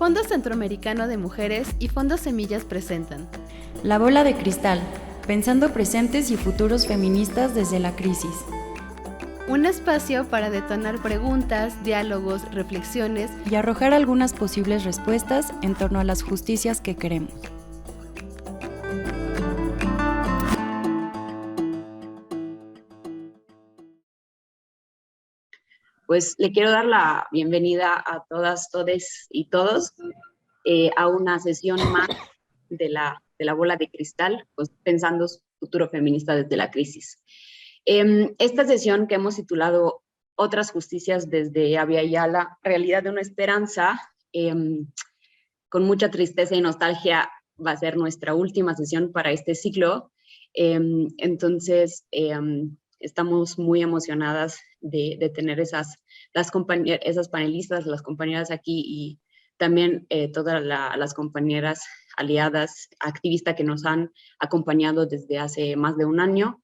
Fondo Centroamericano de Mujeres y Fondo Semillas presentan La Bola de Cristal, pensando presentes y futuros feministas desde la crisis. un espacio para detonar preguntas, diálogos, reflexiones Y arrojar algunas posibles respuestas en torno a las justicias que queremos. Pues le quiero dar la bienvenida a todas, todes y todos a una sesión más de la Bola de Cristal, pues, pensando futuro feminista desde la crisis. Esta sesión que hemos titulado Otras justicias desde Abya Yala, realidad de una esperanza, con mucha tristeza y nostalgia, va a ser nuestra última sesión para este ciclo. Entonces, estamos muy emocionadas de tener esas panelistas, las compañeras aquí, y también todas las compañeras aliadas, activistas que nos han acompañado desde hace más de un año.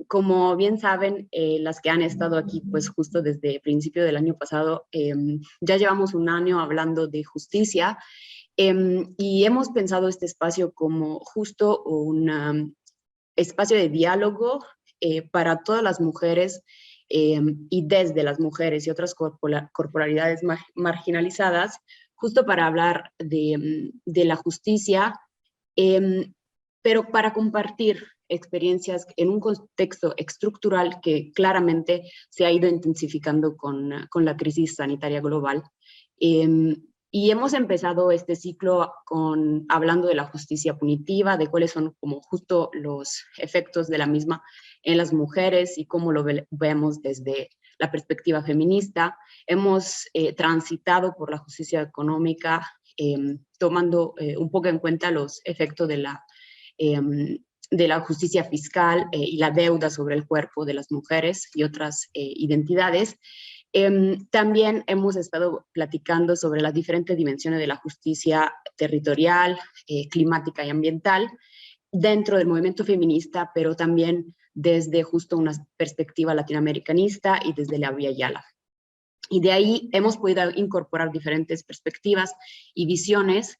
Como bien saben, las que han estado aquí pues justo desde el principio del año pasado, ya llevamos un año hablando de justicia, y hemos pensado este espacio como justo un espacio de diálogo para todas las mujeres, y desde las mujeres y otras corporalidades marginalizadas, justo para hablar de la justicia, pero para compartir experiencias en un contexto estructural que claramente se ha ido intensificando con la crisis sanitaria global. Y hemos empezado este ciclo hablando de la justicia punitiva, de cuáles son como justo los efectos de la misma en las mujeres y cómo lo vemos desde la perspectiva feminista. Hemos transitado por la justicia económica, tomando un poco en cuenta los efectos de la justicia fiscal y la deuda sobre el cuerpo de las mujeres y otras identidades. También hemos estado platicando sobre las diferentes dimensiones de la justicia territorial, climática y ambiental dentro del movimiento feminista, pero también desde justo una perspectiva latinoamericanista y desde la Abya Yala. Y de ahí hemos podido incorporar diferentes perspectivas y visiones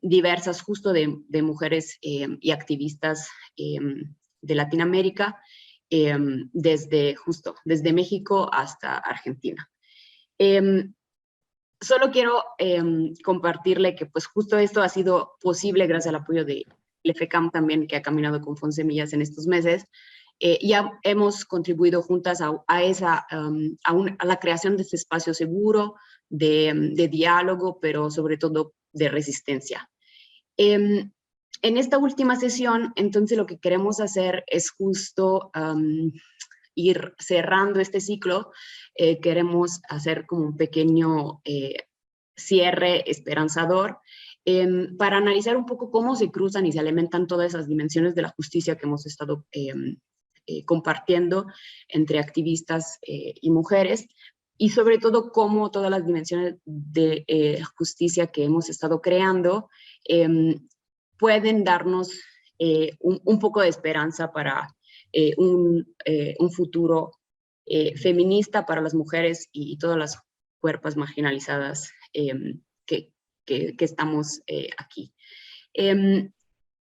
diversas justo de mujeres y activistas de Latinoamérica, desde México hasta Argentina. Solo quiero compartirle que pues justo esto ha sido posible gracias al apoyo de FECAM también, que ha caminado con Fonsemillas en estos meses. Ya hemos contribuido juntas a la creación de este espacio seguro, de diálogo, pero sobre todo de resistencia. En esta última sesión, entonces, lo que queremos hacer es justo ir cerrando este ciclo. Queremos hacer como un pequeño cierre esperanzador, para analizar un poco cómo se cruzan y se alimentan todas esas dimensiones de la justicia que hemos estado compartiendo entre activistas y mujeres, y sobre todo cómo todas las dimensiones de justicia que hemos estado creando pueden darnos un poco de esperanza para un futuro feminista para las mujeres y todas las cuerpos marginalizadas que estamos aquí.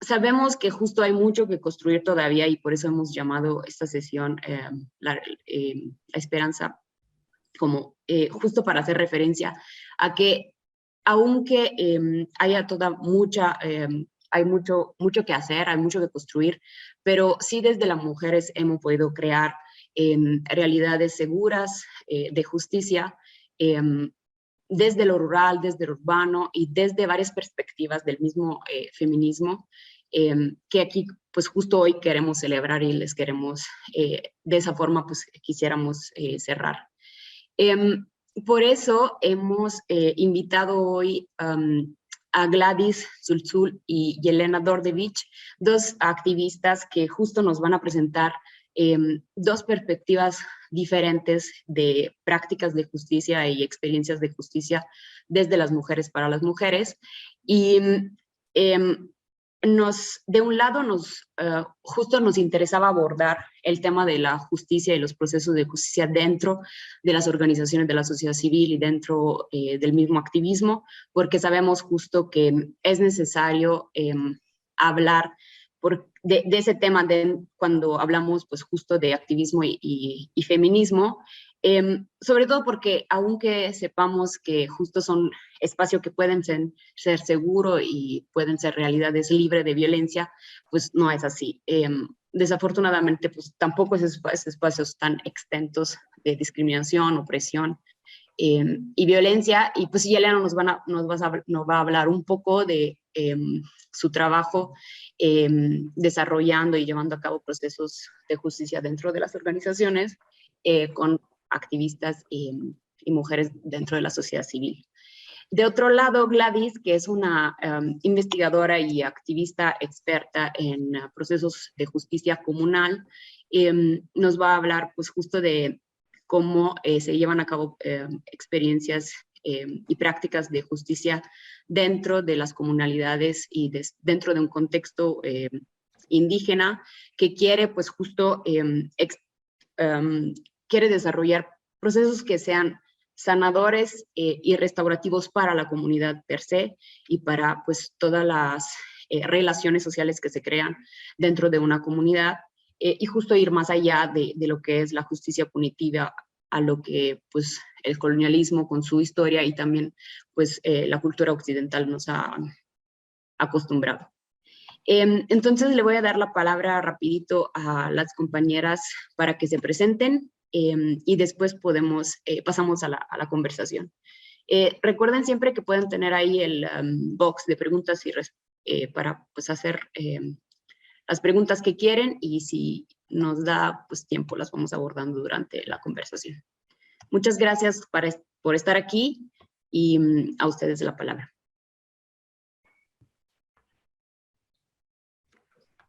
Sabemos que justo hay mucho que construir todavía, y por eso hemos llamado esta sesión la esperanza, como justo para hacer referencia a que aunque haya hay mucho que hacer, hay mucho que construir, pero sí desde las mujeres hemos podido crear realidades seguras de justicia, desde lo rural, desde lo urbano y desde varias perspectivas del mismo feminismo, que aquí pues justo hoy queremos celebrar y les queremos, de esa forma pues quisiéramos cerrar. Por eso hemos invitado hoy a Gladys Zulzul y Yelena Dordevich, dos activistas que justo nos van a presentar dos perspectivas diferentes de prácticas de justicia y experiencias de justicia desde las mujeres para las mujeres. Y de un lado, justo nos interesaba abordar el tema de la justicia y los procesos de justicia dentro de las organizaciones de la sociedad civil y dentro del mismo activismo, porque sabemos justo que es necesario hablar de ese tema cuando hablamos pues justo de activismo y feminismo, sobre todo porque aunque sepamos que justo son espacios que pueden ser seguros y pueden ser realidades libres de violencia, pues no es así. Desafortunadamente, pues tampoco es espacios tan extensos de discriminación, opresión y violencia. Y pues Yelena nos va a hablar un poco de su trabajo desarrollando y llevando a cabo procesos de justicia dentro de las organizaciones con activistas y mujeres dentro de la sociedad civil. De otro lado, Gladys, que es una investigadora y activista experta en procesos de justicia comunal, nos va a hablar pues justo de cómo se llevan a cabo experiencias y prácticas de justicia dentro de las comunidades y dentro de un contexto indígena que quiere pues justo quiere desarrollar procesos que sean sanadores y restaurativos para la comunidad per se y para pues todas las relaciones sociales que se crean dentro de una comunidad y justo ir más allá de lo que es la justicia punitiva a lo que pues el colonialismo con su historia y también pues la cultura occidental nos ha acostumbrado. Entonces le voy a dar la palabra rapidito a las compañeras para que se presenten y después pasamos a la conversación. Recuerden siempre que pueden tener ahí el box de preguntas para pues, hacer las preguntas que quieren y si nos da pues, tiempo las vamos abordando durante la conversación. Muchas gracias por estar aquí y a ustedes la palabra.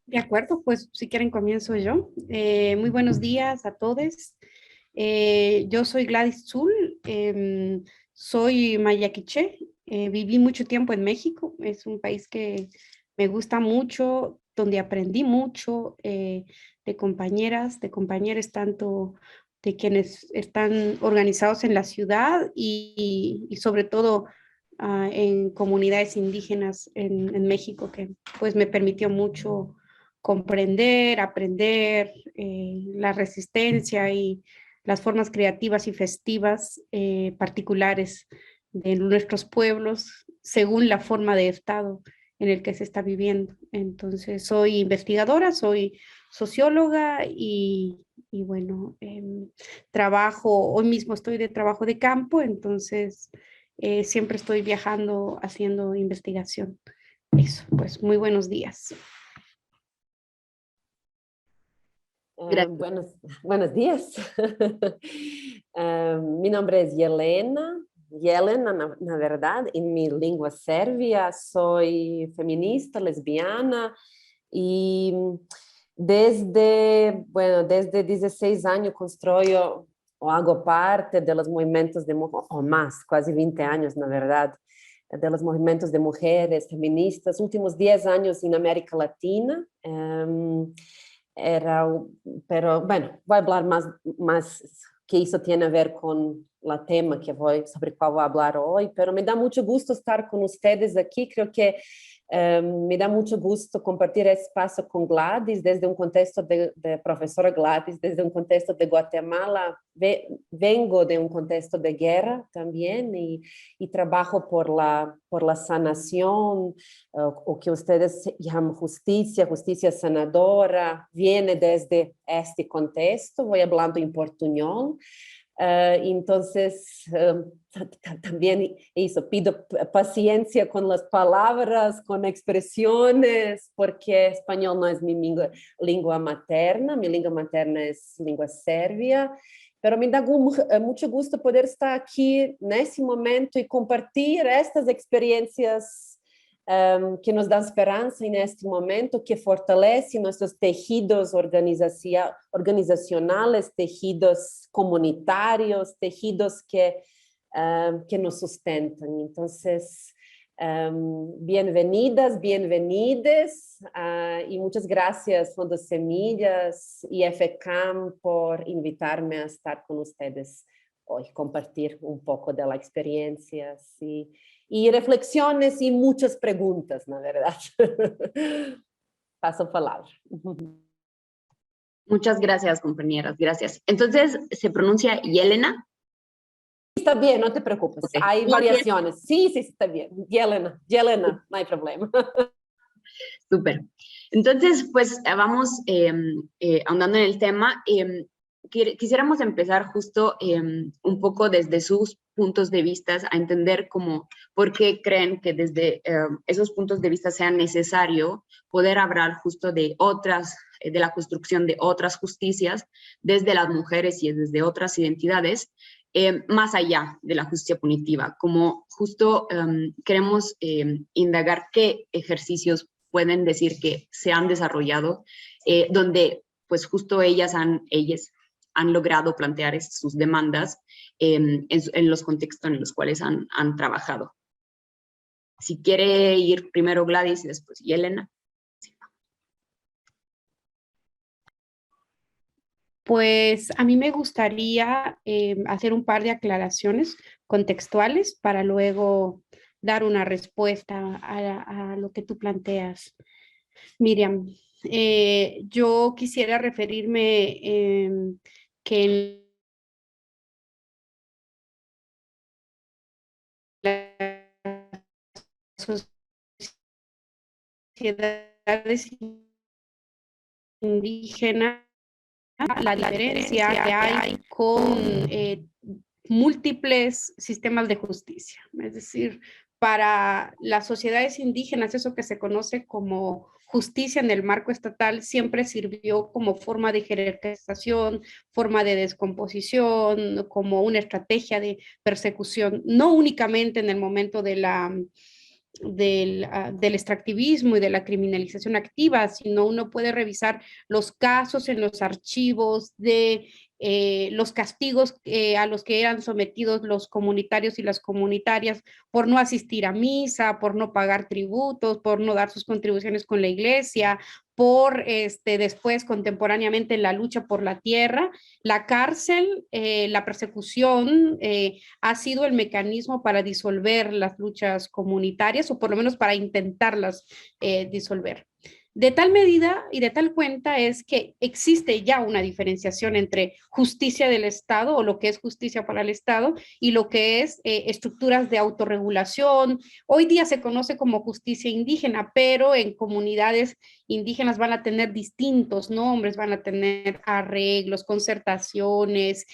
De acuerdo, pues si quieren comienzo yo. Muy buenos días a todos. Yo soy Gladys Zul, soy maya quiché, viví mucho tiempo en México, es un país que me gusta mucho, donde aprendí mucho de compañeras, de compañeros, tanto de quienes están organizados en la ciudad y sobre todo en comunidades indígenas en México, que pues me permitió mucho comprender, aprender la resistencia y las formas creativas y festivas particulares de nuestros pueblos según la forma de estado en el que se está viviendo. Entonces, soy investigadora, soy socióloga y bueno, hoy mismo estoy de trabajo de campo, entonces siempre estoy viajando haciendo investigación. Eso, pues muy buenos días. Buenos días. Mi nombre es Yelena, na verdade, em minha língua sérvia. Sou feminista, lesbiana e desde 16 anos construyo ou hago parte dos movimentos de ou mais, quase 20 anos, na verdade, dos movimentos de mulheres feministas, últimos 10 anos na América Latina. Pero bueno, voy a hablar más que eso tiene a ver con el tema sobre el cual voy a hablar hoy, pero me da mucho gusto estar con ustedes aquí. Creo que me da mucho gusto compartir espacio con Gladys desde un contexto de profesora Gladys, desde un contexto de Guatemala. Vengo de un contexto de guerra también y trabajo por la sanación, o que ustedes llaman justicia sanadora, viene desde este contexto. Voy hablando en portuñol. Entonces, también eso, pido paciencia con las palabras, con expresiones, porque español no es mi lengua materna, mi lengua materna es lengua serbia, pero me da mucho gusto poder estar aquí nesse momento y compartir estas experiencias que nos dan esperanza en este momento, que fortalecen nuestros tejidos organizacionales, tejidos comunitarios, tejidos que nos sustentan. Entonces, Bienvenidas, bienvenides y muchas gracias Fondo Semillas y FCAM por invitarme a estar con ustedes hoy, compartir un poco de la experiencia y reflexiones y muchas preguntas, la verdad. Paso palabra. Muchas gracias, compañeras, gracias. Entonces, ¿se pronuncia Yelena? Está bien, no te preocupes. Okay. Hay variaciones. Sí, está bien. Yelena, no hay problema. Súper. Entonces, pues vamos ahondando en el tema. Quisiéramos empezar justo un poco desde sus puntos de vista a entender cómo, por qué creen que desde esos puntos de vista sea necesario poder hablar justo de otras, de la construcción de otras justicias desde las mujeres y desde otras identidades, más allá de la justicia punitiva, como justo queremos indagar qué ejercicios pueden decir que se han desarrollado, donde pues justo ellas han logrado plantear sus demandas en los contextos en los cuales han trabajado. Si quiere ir primero Gladys y después Yelena. Pues a mí me gustaría hacer un par de aclaraciones contextuales para luego dar una respuesta a lo que tú planteas, Miriam. Yo quisiera referirme que en las sociedades indígenas, la diferencia que hay con múltiples sistemas de justicia. Es decir, para las sociedades indígenas, eso que se conoce como justicia en el marco estatal siempre sirvió como forma de jerarquización, forma de descomposición, como una estrategia de persecución, no únicamente en el momento del extractivismo y de la criminalización activa, sino uno puede revisar los casos en los archivos de los castigos a los que eran sometidos los comunitarios y las comunitarias por no asistir a misa, por no pagar tributos, por no dar sus contribuciones con la iglesia, por después contemporáneamente la lucha por la tierra. La cárcel, la persecución ha sido el mecanismo para disolver las luchas comunitarias o por lo menos para intentarlas disolver. De tal medida y de tal cuenta es que existe ya una diferenciación entre justicia del Estado o lo que es justicia para el Estado y lo que es estructuras de autorregulación. Hoy día se conoce como justicia indígena, pero en comunidades indígenas van a tener distintos nombres, van a tener arreglos, concertaciones,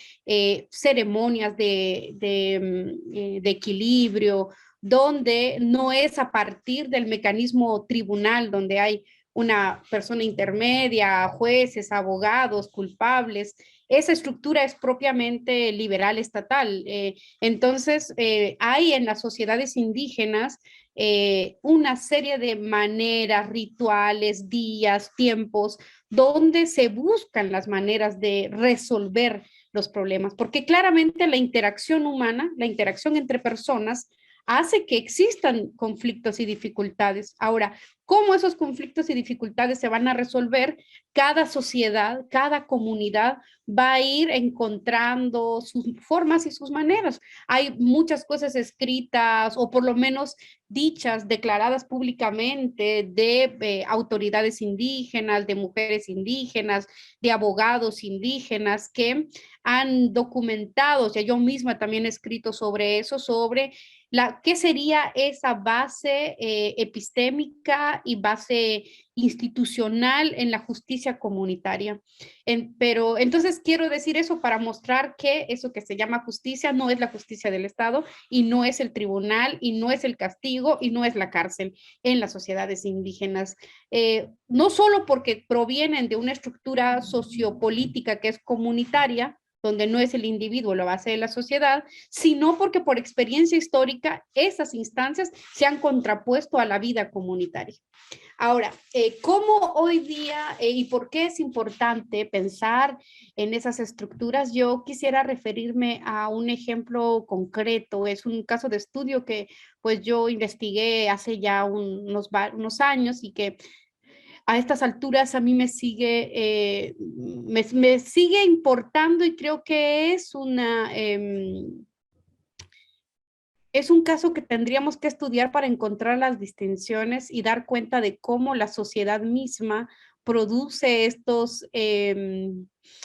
ceremonias de equilibrio, donde no es a partir del mecanismo tribunal, donde hay una persona intermedia, jueces, abogados, culpables. Esa estructura es propiamente liberal estatal. Entonces, hay en las sociedades indígenas una serie de maneras, rituales, días, tiempos, donde se buscan las maneras de resolver los problemas, porque claramente la interacción humana, la interacción entre personas, hace que existan conflictos y dificultades. Ahora, ¿cómo esos conflictos y dificultades se van a resolver? Cada sociedad, cada comunidad va a ir encontrando sus formas y sus maneras. Hay muchas cosas escritas o por lo menos dichas, declaradas públicamente de autoridades indígenas, de mujeres indígenas, de abogados indígenas que han documentado, o sea, yo misma también he escrito sobre eso, sobre ¿qué sería esa base epistémica y base institucional en la justicia comunitaria? Pero entonces quiero decir eso para mostrar que eso que se llama justicia no es la justicia del Estado y no es el tribunal y no es el castigo y no es la cárcel en las sociedades indígenas. No solo porque provienen de una estructura sociopolítica que es comunitaria, donde no es el individuo la base de la sociedad, sino porque por experiencia histórica esas instancias se han contrapuesto a la vida comunitaria. Ahora, ¿cómo hoy día y por qué es importante pensar en esas estructuras? Yo quisiera referirme a un ejemplo concreto. Es un caso de estudio que pues yo investigué hace ya unos años y que a estas alturas a mí me sigue, me sigue importando, y creo que es un caso que tendríamos que estudiar para encontrar las distinciones y dar cuenta de cómo la sociedad misma produce estos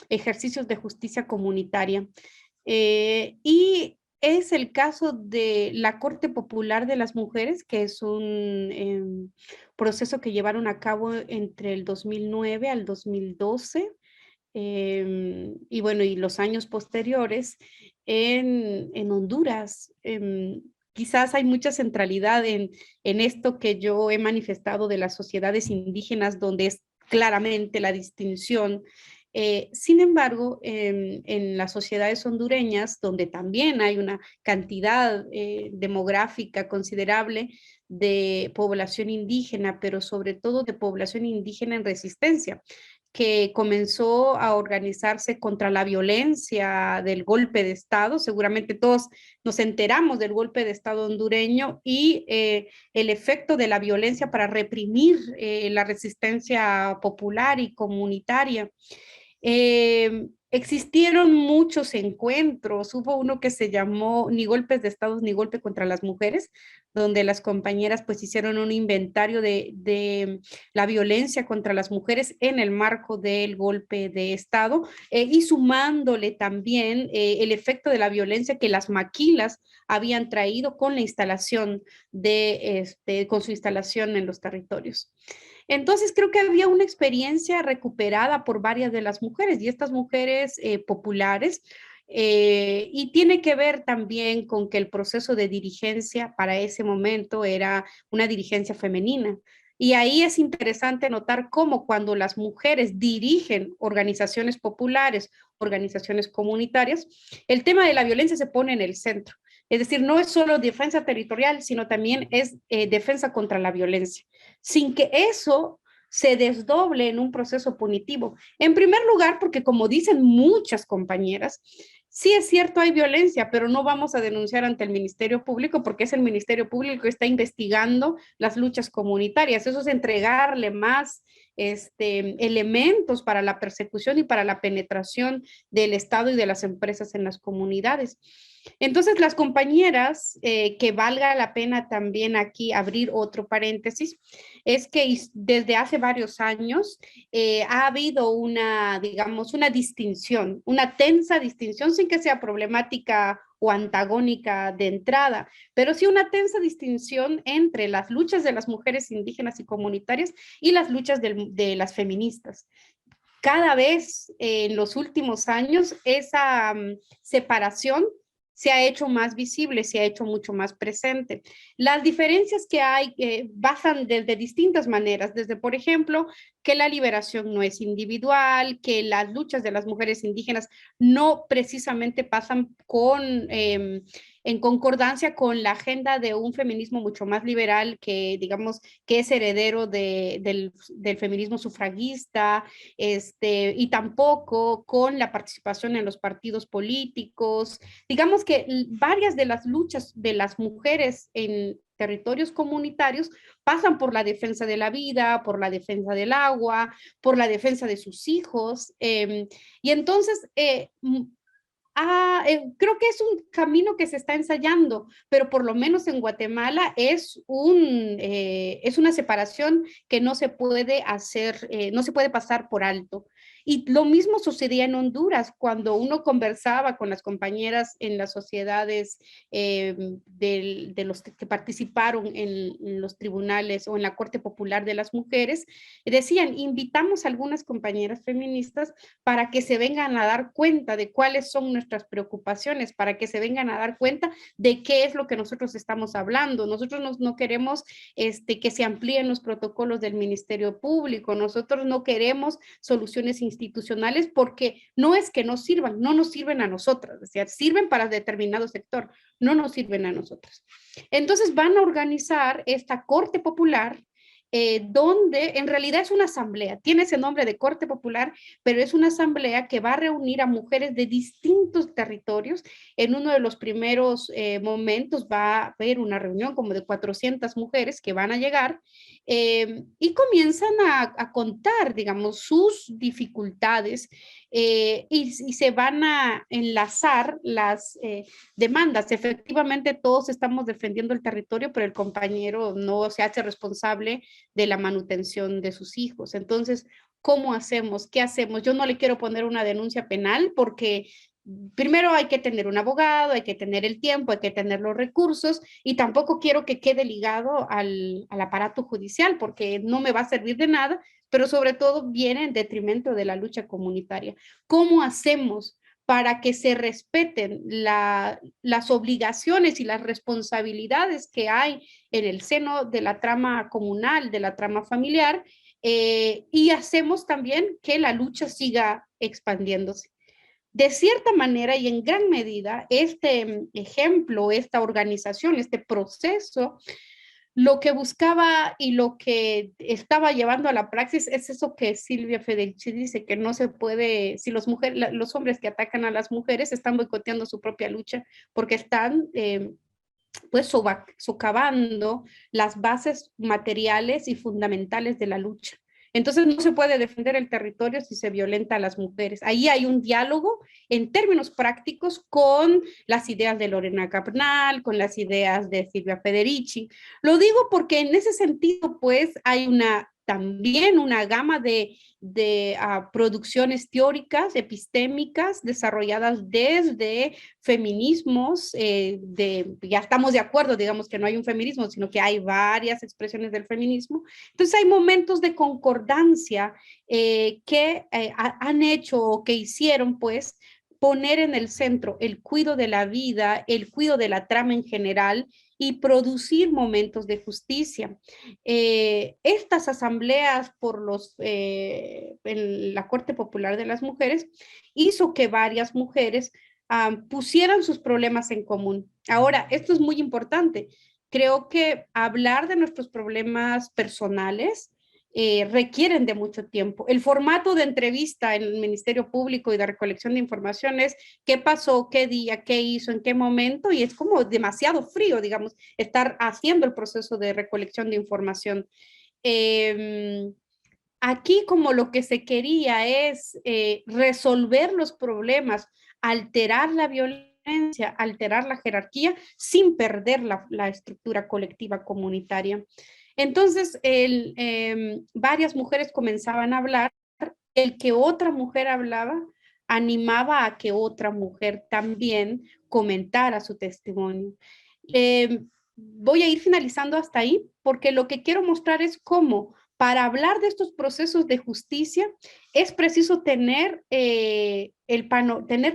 ejercicios de justicia comunitaria. Y es el caso de la Corte Popular de las Mujeres, que es un proceso que llevaron a cabo entre el 2009 al 2012, y bueno, y los años posteriores en Honduras. Quizás hay mucha centralidad en esto que yo he manifestado de las sociedades indígenas, donde es claramente la distinción. Sin embargo, en las sociedades hondureñas, donde también hay una cantidad demográfica considerable de población indígena, pero sobre todo de población indígena en resistencia, que comenzó a organizarse contra la violencia del golpe de Estado. Seguramente todos nos enteramos del golpe de Estado hondureño y el efecto de la violencia para reprimir la resistencia popular y comunitaria. Existieron muchos encuentros, hubo uno que se llamó Ni golpes de Estado ni golpe contra las mujeres, donde las compañeras pues hicieron un inventario de la violencia contra las mujeres en el marco del golpe de Estado, y sumándole también el efecto de la violencia que las maquilas habían traído con la instalación con su instalación en los territorios. Entonces creo que había una experiencia recuperada por varias de las mujeres, y estas mujeres populares, y tiene que ver también con que el proceso de dirigencia para ese momento era una dirigencia femenina. Y ahí es interesante notar cómo cuando las mujeres dirigen organizaciones populares, organizaciones comunitarias, el tema de la violencia se pone en el centro. Es decir, no es solo defensa territorial, sino también es defensa contra la violencia, sin que eso se desdoble en un proceso punitivo. En primer lugar, porque como dicen muchas compañeras, sí es cierto, hay violencia, pero no vamos a denunciar ante el Ministerio Público porque es el Ministerio Público que está investigando las luchas comunitarias. Eso es entregarle más elementos para la persecución y para la penetración del Estado y de las empresas en las comunidades. Entonces, las compañeras, que valga la pena también aquí abrir otro paréntesis, es que desde hace varios años ha habido digamos, una distinción, una tensa distinción, sin que sea problemática o antagónica de entrada, pero sí una tensa distinción entre las luchas de las mujeres indígenas y comunitarias y las luchas de las feministas. Cada vez en los últimos años esa separación se ha hecho más visible, se ha hecho mucho más presente. Las diferencias que hay basan desde distintas maneras, desde, por ejemplo, que la liberación no es individual, que las luchas de las mujeres indígenas no precisamente pasan en concordancia con la agenda de un feminismo mucho más liberal que, digamos, que es heredero del feminismo sufragista, y tampoco con la participación en los partidos políticos. Digamos que varias de las luchas de las mujeres en territorios comunitarios pasan por la defensa de la vida, por la defensa del agua, por la defensa de sus hijos, y entonces creo que es un camino que se está ensayando, pero por lo menos en Guatemala es una separación que no se puede hacer, no se puede pasar por alto. Y lo mismo sucedía en Honduras, cuando uno conversaba con las compañeras en las sociedades de los que participaron en los tribunales o en la Corte Popular de las Mujeres, decían, invitamos a algunas compañeras feministas para que se vengan a dar cuenta de cuáles son nuestras preocupaciones, para que se vengan a dar cuenta de qué es lo que nosotros estamos hablando. Nosotros no queremos que se amplíen los protocolos del Ministerio Público, nosotros no queremos soluciones relaciones institucionales, porque no es que no sirvan, no nos sirven a nosotras, es decir, sirven para determinado sector, no nos sirven a nosotras. Entonces van a organizar esta corte popular, donde en realidad es una asamblea, tiene ese nombre de Corte Popular, pero es una asamblea que va a reunir a mujeres de distintos territorios. En uno de los primeros momentos va a haber una reunión como de 400 mujeres que van a llegar, y comienzan a contar, digamos, sus dificultades, y se van a enlazar las demandas. Efectivamente, todos estamos defendiendo el territorio, pero el compañero no se hace responsable de la manutención de sus hijos. Entonces, ¿cómo hacemos? ¿Qué hacemos? Yo no le quiero poner una denuncia penal porque primero hay que tener un abogado, hay que tener el tiempo, hay que tener los recursos, y tampoco quiero que quede ligado al aparato judicial porque no me va a servir de nada, pero sobre todo viene en detrimento de la lucha comunitaria. ¿Cómo hacemos para que se respeten las obligaciones y las responsabilidades que hay en el seno de la trama comunal, de la trama familiar, y hacemos también que la lucha siga expandiéndose? De cierta manera y en gran medida, este ejemplo, esta organización, este proceso, lo que buscaba y lo que estaba llevando a la praxis es eso que Silvia Federici dice, que no se puede, si los hombres que atacan a las mujeres están boicoteando su propia lucha porque están pues socavando las bases materiales y fundamentales de la lucha. Entonces no se puede defender el territorio si se violenta a las mujeres. Ahí hay un diálogo en términos prácticos con las ideas de Lorena Cabral, con las ideas de Silvia Federici. Lo digo porque en ese sentido, pues, hay también una gama de producciones teóricas, epistémicas, desarrolladas desde feminismos, ya estamos de acuerdo, digamos que no hay un feminismo, sino que hay varias expresiones del feminismo. Entonces hay momentos de concordancia que han hecho o que hicieron, pues, poner en el centro el cuidado de la vida, el cuidado de la trama en general, y producir momentos de justicia. Estas asambleas en la Corte Popular de las Mujeres hizo que varias mujeres pusieran sus problemas en común. Ahora, esto es muy importante. Creo que hablar de nuestros problemas personales requieren de mucho tiempo. El formato de entrevista en el Ministerio Público y de recolección de información es qué pasó, qué día, qué hizo, en qué momento, y es como demasiado frío, digamos, estar haciendo el proceso de recolección de información. Aquí como lo que se quería es resolver los problemas, alterar la violencia, alterar la jerarquía sin perder la estructura colectiva comunitaria. Entonces, varias mujeres comenzaban a hablar, el que otra mujer hablaba animaba a que otra mujer también comentara su testimonio. Voy a ir finalizando hasta ahí, porque lo que quiero mostrar es cómo para hablar de estos procesos de justicia es preciso tener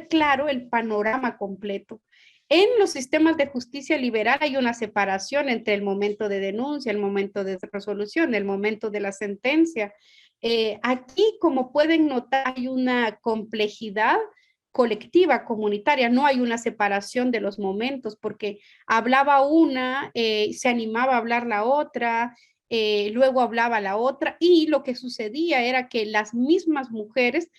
claro el panorama completo. En los sistemas de justicia liberal hay una separación entre el momento de denuncia, el momento de resolución, el momento de la sentencia. Aquí, como pueden notar, hay una complejidad colectiva, comunitaria, no hay una separación de los momentos, porque hablaba una, se animaba a hablar la otra, luego hablaba la otra, y lo que sucedía era que las mismas mujeres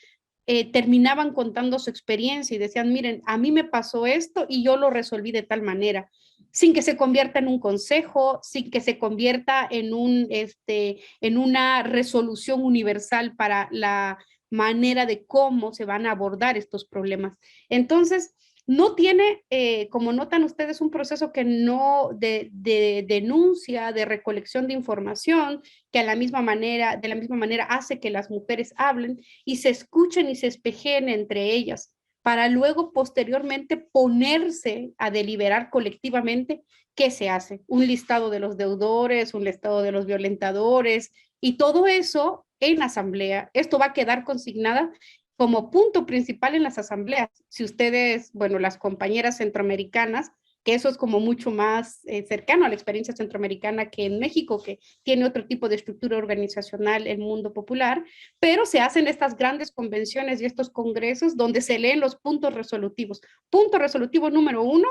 terminaban contando su experiencia y decían, miren, a mí me pasó esto y yo lo resolví de tal manera, sin que se convierta en un consejo, sin que se convierta en una resolución universal para la manera de cómo se van a abordar estos problemas. Entonces, no tiene, como notan ustedes, un proceso que no de denuncia, de recolección de información, que de la misma manera hace que las mujeres hablen y se escuchen y se espejen entre ellas, para luego posteriormente ponerse a deliberar colectivamente qué se hace. Un listado de los deudores, un listado de los violentadores, y todo eso en asamblea. Esto va a quedar consignada como punto principal en las asambleas. Si ustedes, bueno, las compañeras centroamericanas que eso es como mucho más cercano a la experiencia centroamericana que en México, que tiene otro tipo de estructura organizacional, el mundo popular, pero se hacen estas grandes convenciones y estos congresos donde se leen los puntos resolutivos. Punto resolutivo número 1,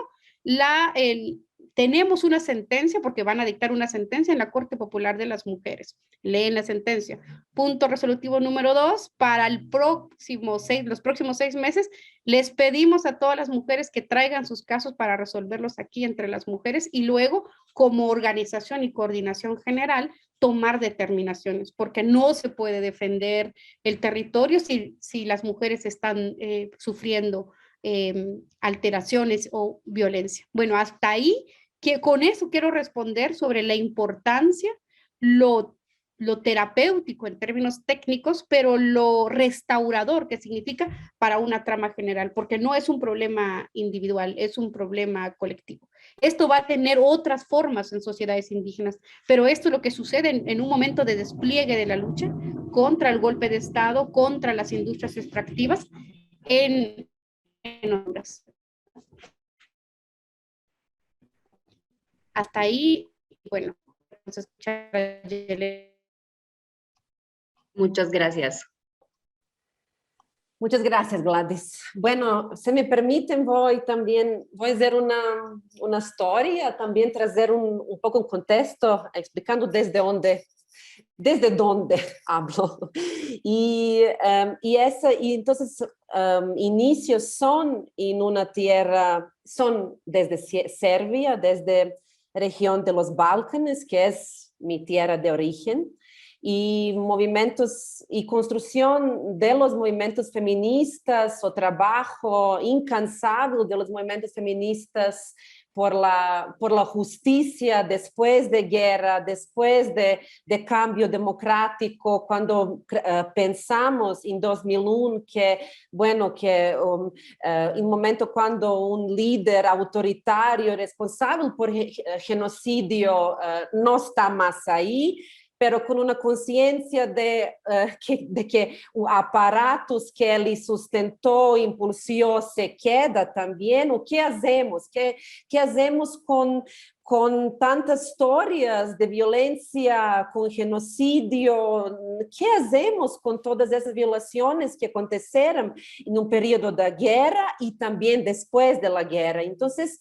tenemos una sentencia, porque van a dictar una sentencia en la Corte Popular de las Mujeres. Leen la sentencia. Punto resolutivo número 2, para los próximos 6 meses, les pedimos a todas las mujeres que traigan sus casos para resolverlos aquí entre las mujeres y luego, como organización y coordinación general, tomar determinaciones, porque no se puede defender el territorio si las mujeres están sufriendo alteraciones o violencia. Bueno, hasta ahí, que con eso quiero responder sobre la importancia, lo terapéutico en términos técnicos, pero lo restaurador que significa para una trama general, porque no es un problema individual, es un problema colectivo. Esto va a tener otras formas en sociedades indígenas, pero esto es lo que sucede en un momento de despliegue de la lucha contra el golpe de Estado, contra las industrias extractivas en Honduras. Hasta ahí, bueno, vamos a escuchar a Yelena. Muchas gracias. Muchas gracias, Gladys. Bueno, se me permiten, voy a hacer una historia, también traer un poco un contexto, explicando desde dónde hablo. Y entonces inicios son en una tierra, son desde Serbia, desde región de los Balcanes, que es mi tierra de origen, y movimientos y construcción de los movimientos feministas o trabajo incansable de los movimientos feministas por la justicia después de guerra, después de cambio democrático, cuando pensamos en 2001 que en un momento cuando un líder autoritario responsable por genocidio no está más ahí, pero con una conciencia de que aparatos que él sustentó, impulsó, se queda también. ¿O qué hacemos? ¿Qué hacemos con tantas historias de violencia, con genocidio? ¿Qué hacemos con todas esas violaciones que acontecieron en un periodo de guerra y también después de la guerra? Entonces,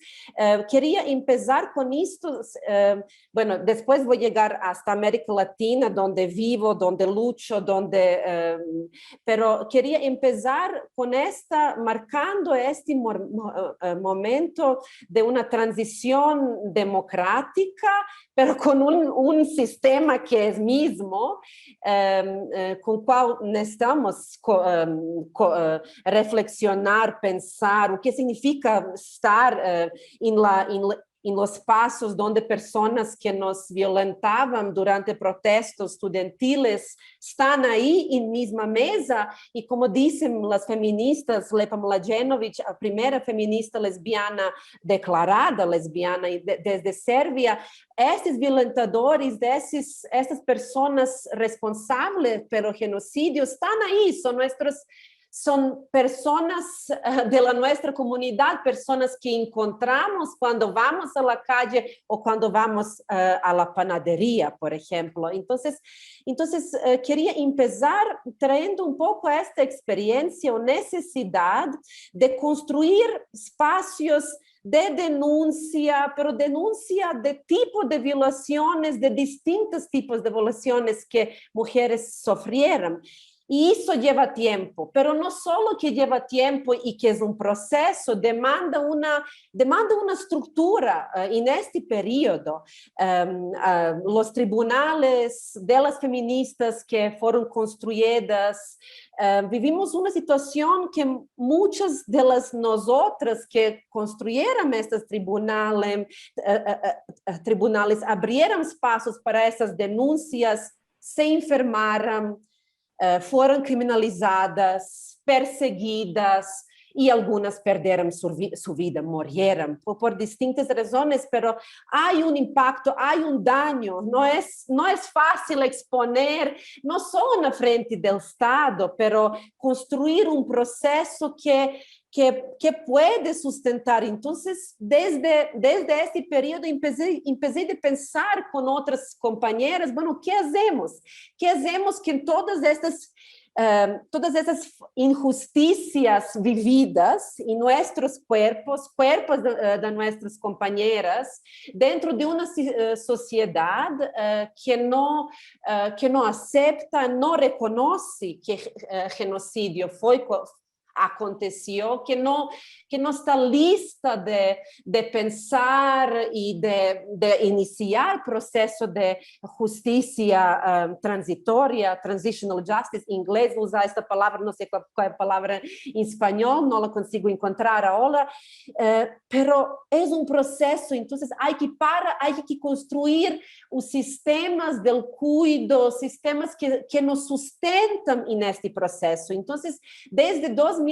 quería empezar con esto. Bueno, después voy a llegar hasta América Latina, donde vivo, donde lucho, pero quería empezar con marcando este momento de una transición democrática, pero con un sistema que es mismo, con cual necesitamos reflexionar, pensar o qué significa estar en los pasos donde personas que nos violentaban durante protestos estudiantiles están ahí en misma mesa, y como dicen las feministas, Lepa Mlađenović, la primera feminista lesbiana declarada lesbiana desde Serbia, estos violentadores, estas personas responsables pelo genocidio están ahí, son personas de nuestra comunidad, personas que encontramos cuando vamos a la calle o cuando vamos a la panadería, por ejemplo. Entonces quería empezar trayendo un poco esta experiencia o necesidad de construir espacios de denuncia, pero denuncia de tipo de violaciones, de distintos tipos de violaciones que mujeres sufrieron. Y eso lleva tiempo, pero no solo que lleva tiempo y que es un proceso, demanda una estructura en este periodo. Los tribunales de las feministas que fueron construidas, vivimos una situación que muchas de nosotras que construyeron estos tribunales abrieron espacios para esas denuncias, se enfermaron, fueron criminalizadas, perseguidas, y algunas perdieron su vida, murieron por distintas razones, pero hay un impacto, hay un daño. No es fácil exponer, no solo en la frente del Estado, pero construir un proceso que que puede sustentar. Entonces, desde ese periodo empecé a pensar con otras compañeras, bueno, ¿qué hacemos? ¿Qué hacemos que en todas estas injusticias vividas en nuestros cuerpos de nuestras compañeras, dentro de una sociedad que no acepta, no reconoce que genocidio aconteció, que no está lista de pensar y de iniciar proceso de justicia transitoria, transitional justice, en inglés usa esta palabra, no sé cuál es la palabra en español, no la consigo encontrar ahora, pero es un proceso, entonces hay que construir los sistemas del cuidado, sistemas que nos sustentan en este proceso. Entonces, desde 2017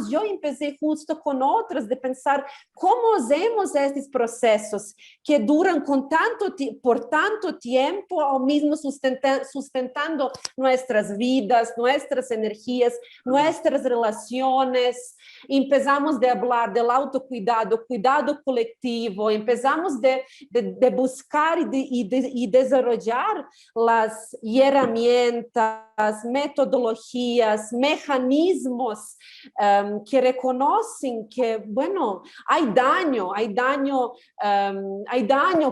yo empecé justo con otras de pensar cómo hacemos estos procesos que duran por tanto tiempo, al mismo sustentando nuestras vidas, nuestras energías, nuestras relaciones. Empezamos de hablar del autocuidado, cuidado colectivo, empezamos de buscar y desarrollar las herramientas, metodologías, mecanismos que reconocen que, bueno, hay daño,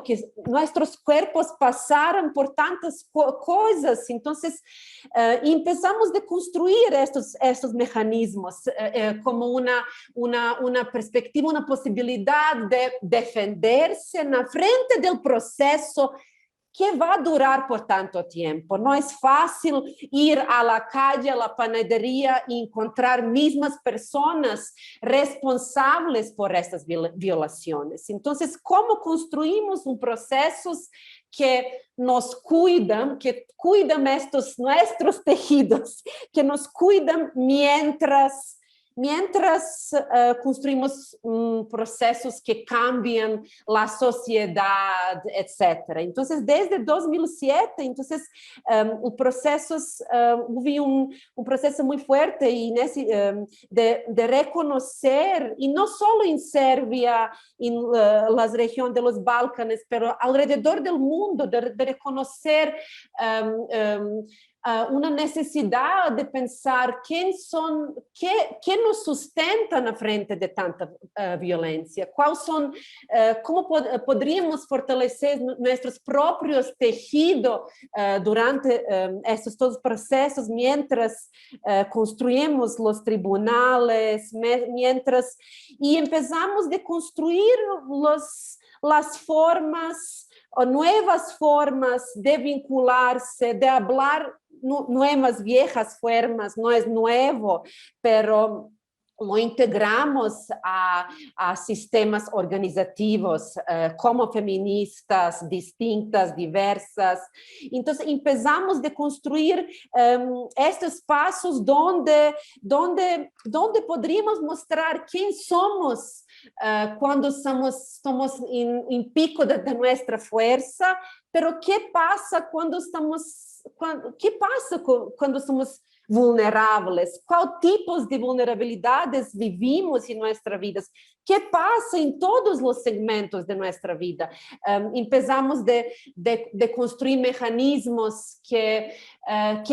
que nuestros cuerpos pasaron por tantas cosas. Entonces, empezamos a construir estos mecanismos como una perspectiva, una posibilidad de defenderse en la frente del proceso que va a durar por tanto tiempo. No es fácil ir a la calle, a la panadería y encontrar mismas personas responsables por estas violaciones. Entonces, ¿cómo construimos un proceso que nos cuidan, que cuidan estos nuestros tejidos, que nos cuidan mientras construimos procesos que cambian la sociedad, etc. Entonces, desde 2007, entonces, hubo un proceso muy fuerte y de reconocer, y no solo en Serbia, en la región de los Balcanes, pero alrededor del mundo, de reconocer una necesidad de pensar qué nos sustenta na frente de tanta violencia, cómo podríamos fortalecer nuestros propios tejidos durante estos todos procesos, mientras construimos los tribunales, y empezamos a construir las formas o nuevas formas de vincularse, de hablar nuevas viejas formas, no es nuevo, pero lo integramos a sistemas organizativos como feministas, distintas, diversas. Entonces, empezamos a construir estos espacios donde podríamos mostrar quién somos cuando estamos en pico de nuestra fuerza, pero qué pasa cuando somos vulnerables, qual tipos de vulnerabilidades vivimos em nossas vidas, que passa em todos os segmentos de nossa vida. Empezamos de construir mecanismos que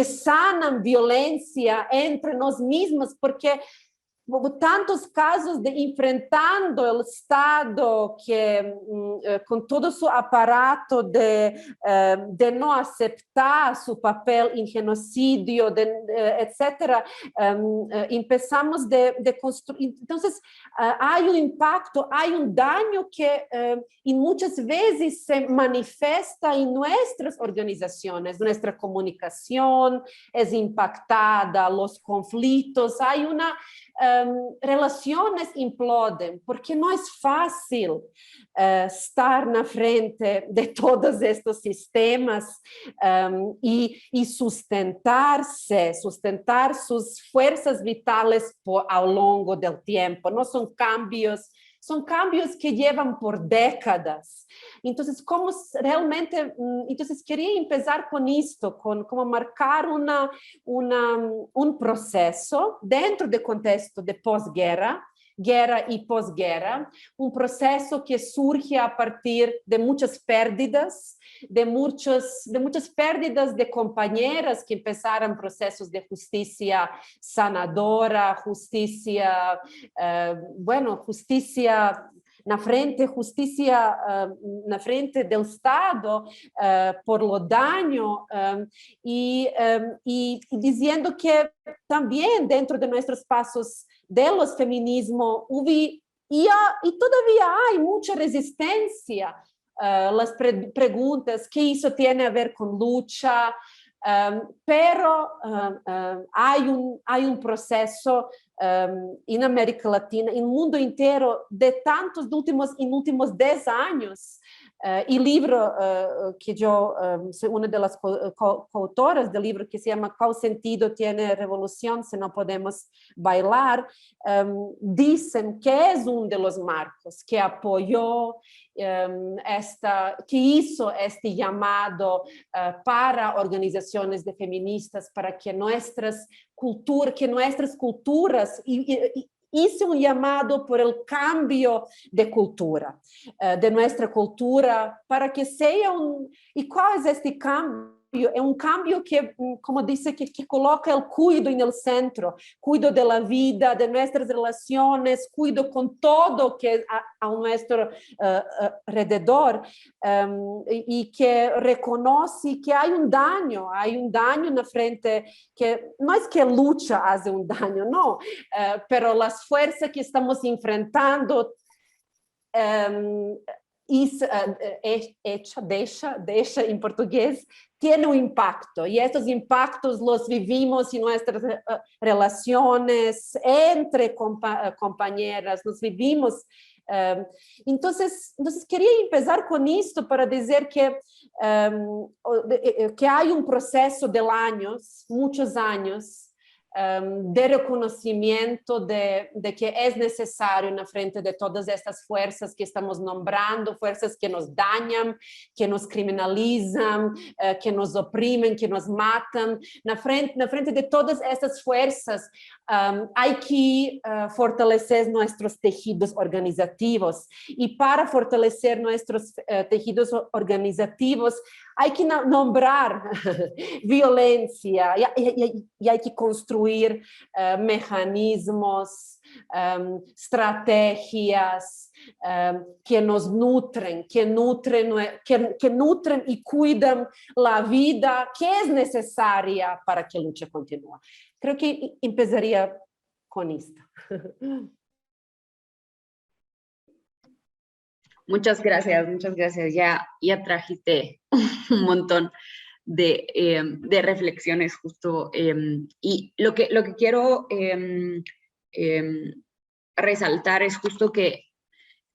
sanam violência entre nós mesmos, porque tantos casos de enfrentando o Estado que com todo seu aparato de não aceitar seu papel em genocídio, etc. Empezamos de construir. Então, há impacto, há dano que muitas vezes se manifesta em nossas organizações, nossa comunicação é impactada, os conflitos, há uma relações implodem, porque não é fácil estar na frente de todos estes sistemas e sustentar suas forças vitais ao longo do tempo. Não são cambios son cambios que llevan por décadas. Entonces, ¿cómo realmente? Entonces, quería empezar con esto, con cómo marcar un proceso dentro del contexto de posguerra, guerra y posguerra, un proceso que surge a partir de muchas pérdidas, de muchas pérdidas de compañeras que empezaron procesos de justicia sanadora, justicia, justicia na frente, justicia na frente del Estado por lo daño y diciendo que también dentro de nuestros pasos de los feminismos y todavía hay mucha resistencia. Las preguntas, ¿qué eso tiene a ver con lucha? Pero hay un proceso en América Latina, en el mundo entero, de tantos últimos 10 años. El libro que yo soy una de las coautoras del libro, que se llama ¿Qué sentido tiene revolución si no podemos bailar? Dicen que es uno de los marcos que apoyó que hizo este llamado para organizaciones de feministas para que nuestras culturas hice un llamado por el cambio de cultura, de nuestra cultura, para que sea ¿Y cuál es este cambio? É um cambio que, como disse, que coloca o cuido no centro, cuido da vida, de nossas relações, cuido com todo que é ao nosso redor, e que reconhece que há daño na frente, que não é que a luta hace daño, não, pero as forças que estamos enfrentando deixa em português, tiene un impacto y estos impactos los vivimos en nuestras relaciones entre compañeras, los vivimos. Entonces, quería empezar con esto para decir que hay un proceso de años, muchos años, de reconocimiento de que es necesario na frente de todas estas fuerzas que estamos nombrando, fuerzas que nos dañan, que nos criminalizan, que nos oprimen, que nos matan. Na frente de todas estas fuerzas hay que fortalecer nuestros tejidos organizativos, y para fortalecer nuestros tejidos organizativos hay que nombrar violencia y hay que construir mecanismos, estrategias que nos nutren, que nutren y cuidan la vida que es necesaria para que la lucha continúe. Creo que empezaría con esto. Muchas gracias, muchas gracias. Ya trajiste un montón de reflexiones justo. Y lo que quiero resaltar es justo que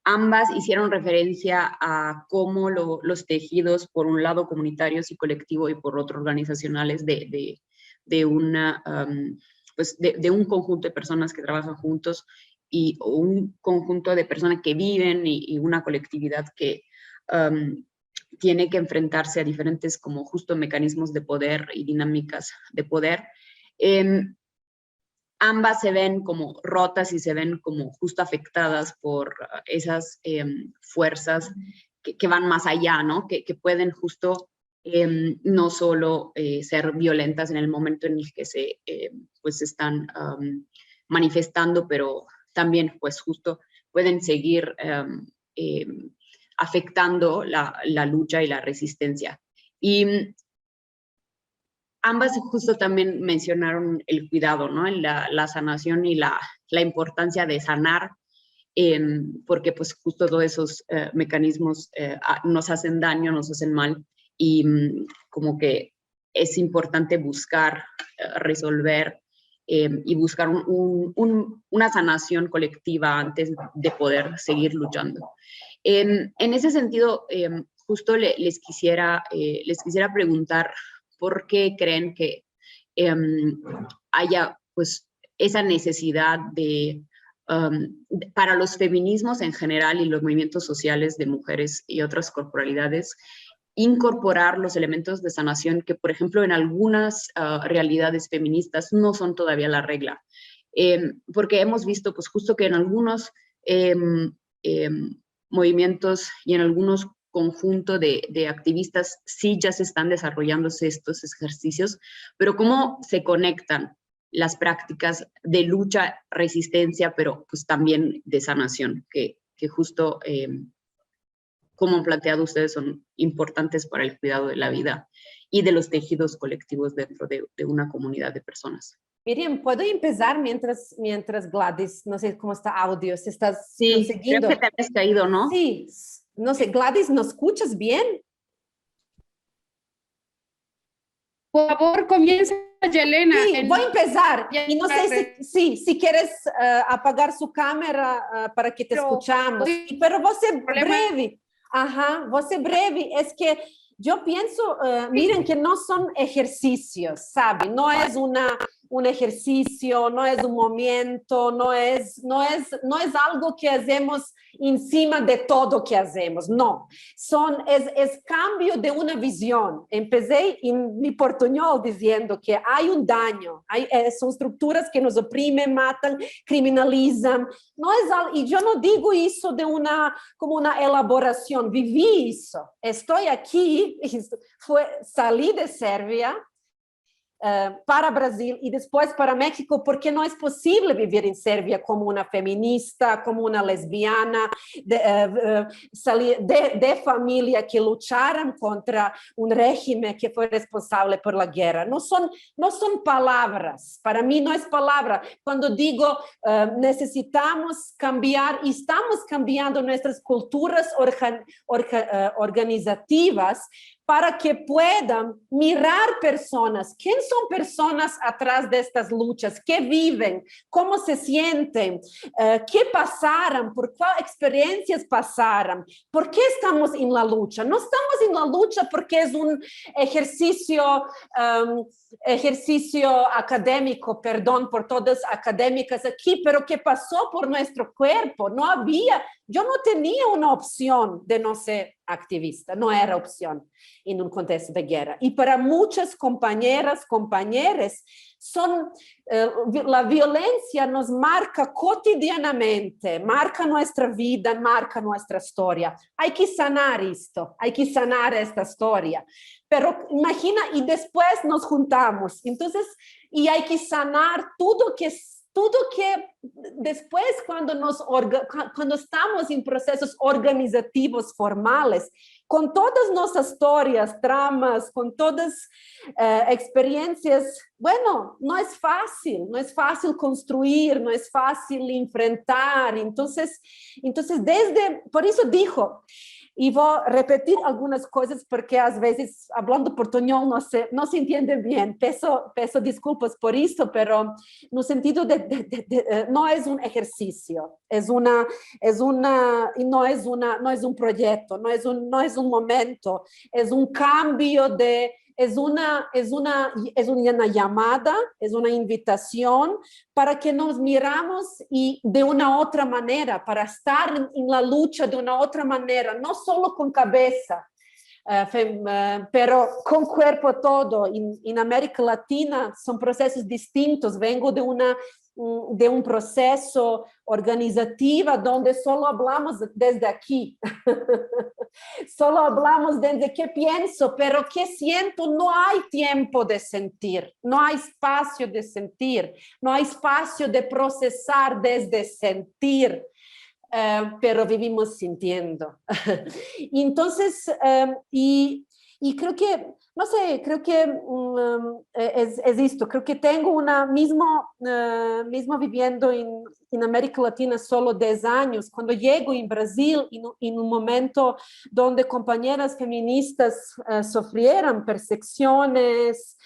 ambas hicieron referencia a cómo los tejidos, por un lado comunitarios y colectivo, y por otro organizacionales, de un conjunto de personas que trabajan juntos, y un conjunto de personas que viven, y una colectividad que tiene que enfrentarse a diferentes como justo mecanismos de poder y dinámicas de poder. Ambas se ven como rotas y se ven como justo afectadas por esas fuerzas que van más allá, ¿no? Que pueden justo no solo ser violentas en el momento en el que se están manifestando, pero también pues justo pueden seguir afectando la lucha y la resistencia. Y ambas justo también mencionaron el cuidado, ¿no? La sanación y la importancia de sanar, porque pues justo todos esos mecanismos nos hacen daño, nos hacen mal, y como que es importante buscar resolver y buscar una sanación colectiva antes de poder seguir luchando. En ese sentido, justo les quisiera preguntar por qué creen que haya pues esa necesidad de para los feminismos en general y los movimientos sociales de mujeres y otras corporalidades, incorporar los elementos de sanación que, por ejemplo, en algunas realidades feministas no son todavía la regla. Porque hemos visto, pues, justo que en algunos movimientos y en algunos conjuntos de activistas sí ya se están desarrollándose estos ejercicios, pero cómo se conectan las prácticas de lucha, resistencia, pero pues también de sanación, que justo, como han planteado ustedes, son importantes para el cuidado de la vida y de los tejidos colectivos dentro de una comunidad de personas. Miriam, ¿puedo empezar mientras Gladys, no sé cómo está audio, si estás Creo siguiendo? que te habías caído, ¿no? Sí, no sé, Gladys, ¿nos escuchas bien? Por favor, comienza, Yelena. Sí, voy a empezar. Y no sé si quieres apagar su cámara para que te escuchamos. Pero vos ser breve. Ajá, vos ser breve. Es que yo pienso, miren que no son ejercicios, ¿saben? No es un ejercicio, no es un momento, no es algo que hacemos encima de todo que hacemos, no. Es cambio de una visión. Empecé en mi portuñol diciendo que hay un daño, son estructuras que nos oprimen, matan, criminalizan. No es algo, y yo no digo eso como una elaboración, viví eso. Estoy aquí, salí de Serbia, para Brasil y después para México, porque no es posible vivir en Serbia como una feminista, como una lesbiana, de familia que lucharon contra un régimen que fue responsable por la guerra. No son palabras, para mí no es palabra. Cuando digo necesitamos cambiar y estamos cambiando nuestras culturas organizativas, para que puedan mirar personas. ¿Quién son personas atrás de estas luchas? ¿Qué viven? ¿Cómo se sienten? ¿Qué pasaron? ¿Por qué experiencias pasaron? ¿Por qué estamos en la lucha? No estamos en la lucha porque es un ejercicio académico, perdón por todas académicas aquí, pero que pasó por nuestro cuerpo. Yo no tenía una opción de no ser activista, no era opción en un contexto de guerra. Y para muchas compañeros, la violencia nos marca cotidianamente, marca nuestra vida, marca nuestra historia. Hay que sanar esto, hay que sanar esta historia. Pero imagina, y después nos juntamos. Entonces, y hay que sanar todo que después cuando estamos en procesos organizativos formales, con todas nuestras historias, tramas, con todas experiencias, bueno, no es fácil construir, no es fácil enfrentar. Entonces por eso dijo, y voy a repetir algunas cosas porque a veces hablando portuñol no se entiende bien. Peço disculpas por eso, pero no sentido no es un ejercicio, no es un proyecto, no es un momento, es un cambio es una llamada, es una invitación para que nos miramos y de una otra manera, para estar en la lucha de una otra manera, no solo con cabeza, pero con cuerpo todo. En América Latina son procesos distintos. Vengo de un proceso organizativo donde solo hablamos desde aquí. Solo hablamos desde qué pienso, pero qué siento. No hay tiempo de sentir, no hay espacio de sentir, no hay espacio de procesar desde sentir. Pero vivimos sintiendo. Entonces, y creo que, no sé, creo que es esto. Creo que tengo mismo viviendo en América Latina solo 10 años, cuando llego en Brasil, en un momento donde compañeras feministas sufrieron persecuciones,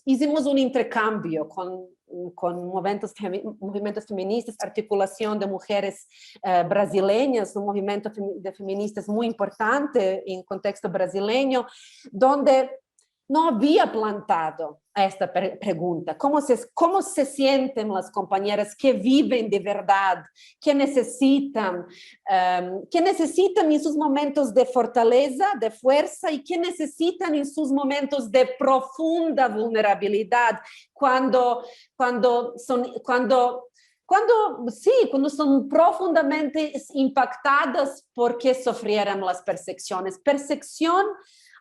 hicimos un intercambio con movimientos feministas, articulación de mujeres brasileñas, un movimiento de feministas muy importante en contexto brasileño, donde no había plantado esta pregunta. ¿Cómo se sienten las compañeras que viven de verdad, que necesitan en sus momentos de fortaleza, de fuerza, y que necesitan en sus momentos de profunda vulnerabilidad cuando son profundamente impactadas porque sufrieron las persecuciones? Persecución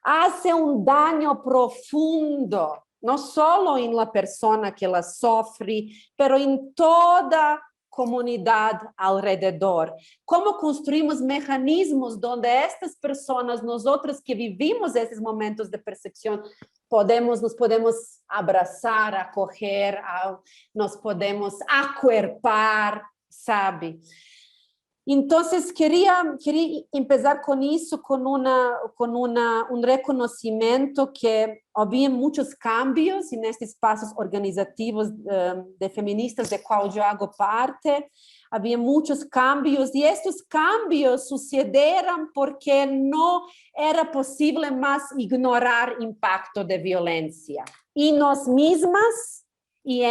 hace un daño profundo, no solo en la persona que la sufre, pero en toda comunidad alrededor. ¿Cómo construimos mecanismos donde estas personas, nosotros que vivimos esos momentos de persecución, nos podemos abrazar, acoger, nos podemos acuerpar, sabe? Entonces, quería empezar con eso, con un reconocimiento que había muchos cambios en estos espacios organizativos de feministas de cual yo hago parte. Había muchos cambios y estos cambios sucedieron porque no era posible más ignorar el impacto de violencia y nos mismas y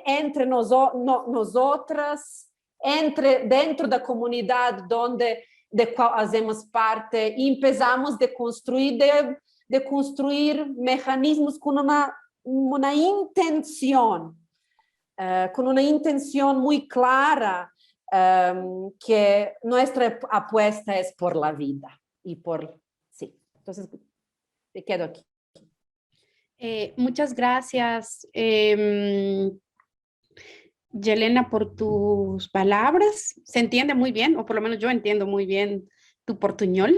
entre nosotras, dentro da comunidade de qual fazemos parte, e empezamos de construir mecanismos com uma intenção, muito clara, que nossa apuesta é por la vida e por sí. Entonces, te quedo aqui. Muchas gracias, Yelena, por tus palabras. Se entiende muy bien, o por lo menos yo entiendo muy bien tu portuñol.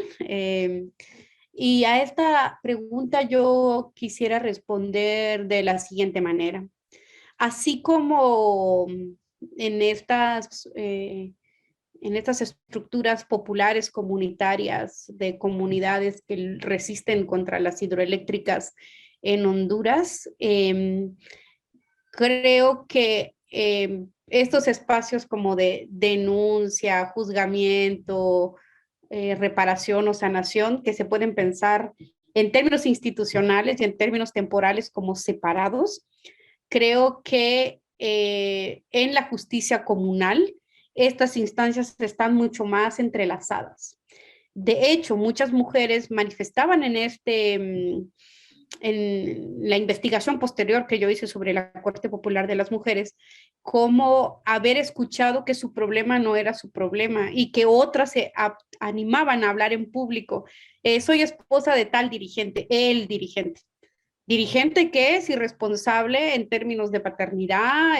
Y a esta pregunta yo quisiera responder de la siguiente manera. Así como en estas estructuras populares comunitarias de comunidades que resisten contra las hidroeléctricas en Honduras, creo que estos espacios como de denuncia, juzgamiento, reparación o sanación, que se pueden pensar en términos institucionales y en términos temporales como separados, creo que en la justicia comunal estas instancias están mucho más entrelazadas. De hecho, muchas mujeres manifestaban en la investigación posterior que yo hice sobre la Corte Popular de las Mujeres, como haber escuchado que su problema no era su problema y que otras se animaban a hablar en público. Soy esposa de tal dirigente, el dirigente. Dirigente que es irresponsable en términos de paternidad,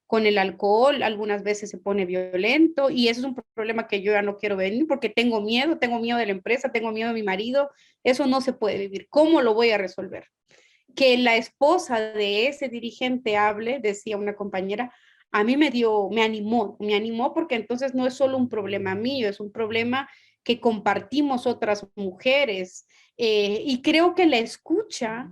con el alcohol, algunas veces se pone violento, y eso es un problema que yo ya no quiero venir porque tengo miedo de la empresa, tengo miedo de mi marido. Eso no se puede vivir. ¿Cómo lo voy a resolver? Que la esposa de ese dirigente hable, decía una compañera, a mí me animó porque entonces no es solo un problema mío, es un problema que compartimos otras mujeres, y creo que la escucha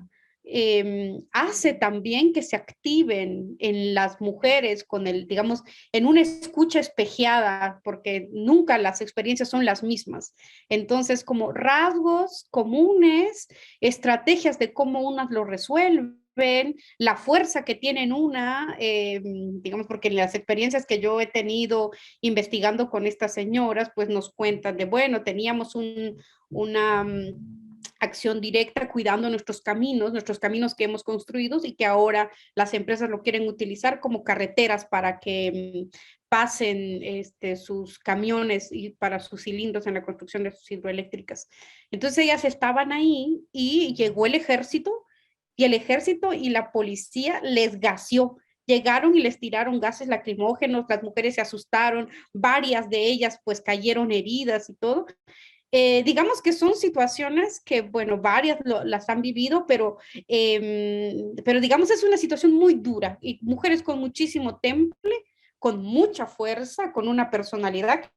hace también que se activen en las mujeres digamos, en una escucha espejeada, porque nunca las experiencias son las mismas. Entonces, como rasgos comunes, estrategias de cómo unas lo resuelven, la fuerza que tienen digamos, porque en las experiencias que yo he tenido investigando con estas señoras, pues nos cuentan de, bueno, teníamos una acción directa cuidando nuestros caminos que hemos construido y que ahora las empresas lo quieren utilizar como carreteras para que pasen sus camiones y para sus cilindros en la construcción de sus hidroeléctricas. Entonces ellas estaban ahí y llegó el ejército y la policía les gaseó. Llegaron y les tiraron gases lacrimógenos, las mujeres se asustaron, varias de ellas pues cayeron heridas y todo. Digamos que son situaciones que, bueno, varias las han vivido, pero digamos es una situación muy dura, y mujeres con muchísimo temple, con mucha fuerza, con una personalidad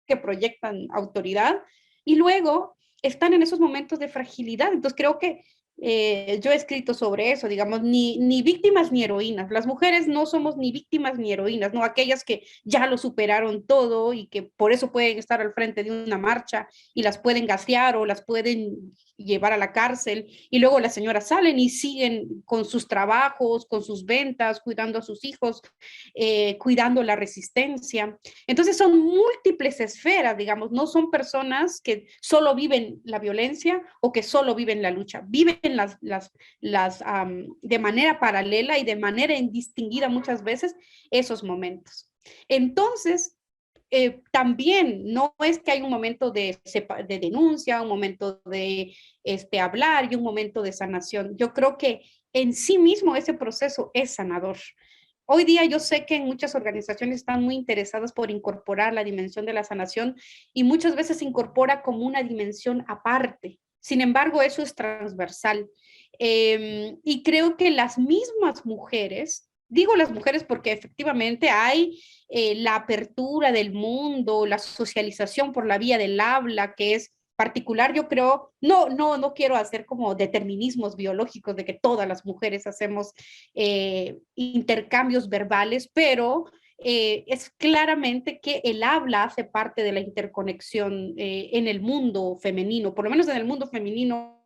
que proyectan autoridad, y luego están en esos momentos de fragilidad. Entonces creo que Yo he escrito sobre eso, digamos, ni víctimas ni heroínas. Las mujeres no somos ni víctimas ni heroínas, no aquellas que ya lo superaron todo y que por eso pueden estar al frente de una marcha y las pueden gasear o las pueden llevar a la cárcel y luego las señoras salen y siguen con sus trabajos, con sus ventas, cuidando a sus hijos, cuidando la resistencia. Entonces son múltiples esferas, digamos, no son personas que solo viven la violencia o que solo viven la lucha, viven de manera paralela y de manera indistinguida muchas veces esos momentos. Entonces, también no es que hay un momento de denuncia, un momento de hablar y un momento de sanación. Yo creo que en sí mismo ese proceso es sanador. Hoy día yo sé que en muchas organizaciones están muy interesadas por incorporar la dimensión de la sanación y muchas veces se incorpora como una dimensión aparte. Sin embargo, eso es transversal. Y creo que las mismas mujeres, digo las mujeres porque efectivamente hay la apertura del mundo, la socialización por la vía del habla, que es particular, yo creo, no quiero hacer como determinismos biológicos de que todas las mujeres hacemos intercambios verbales, pero es claramente que el habla hace parte de la interconexión en el mundo femenino, por lo menos en el mundo femenino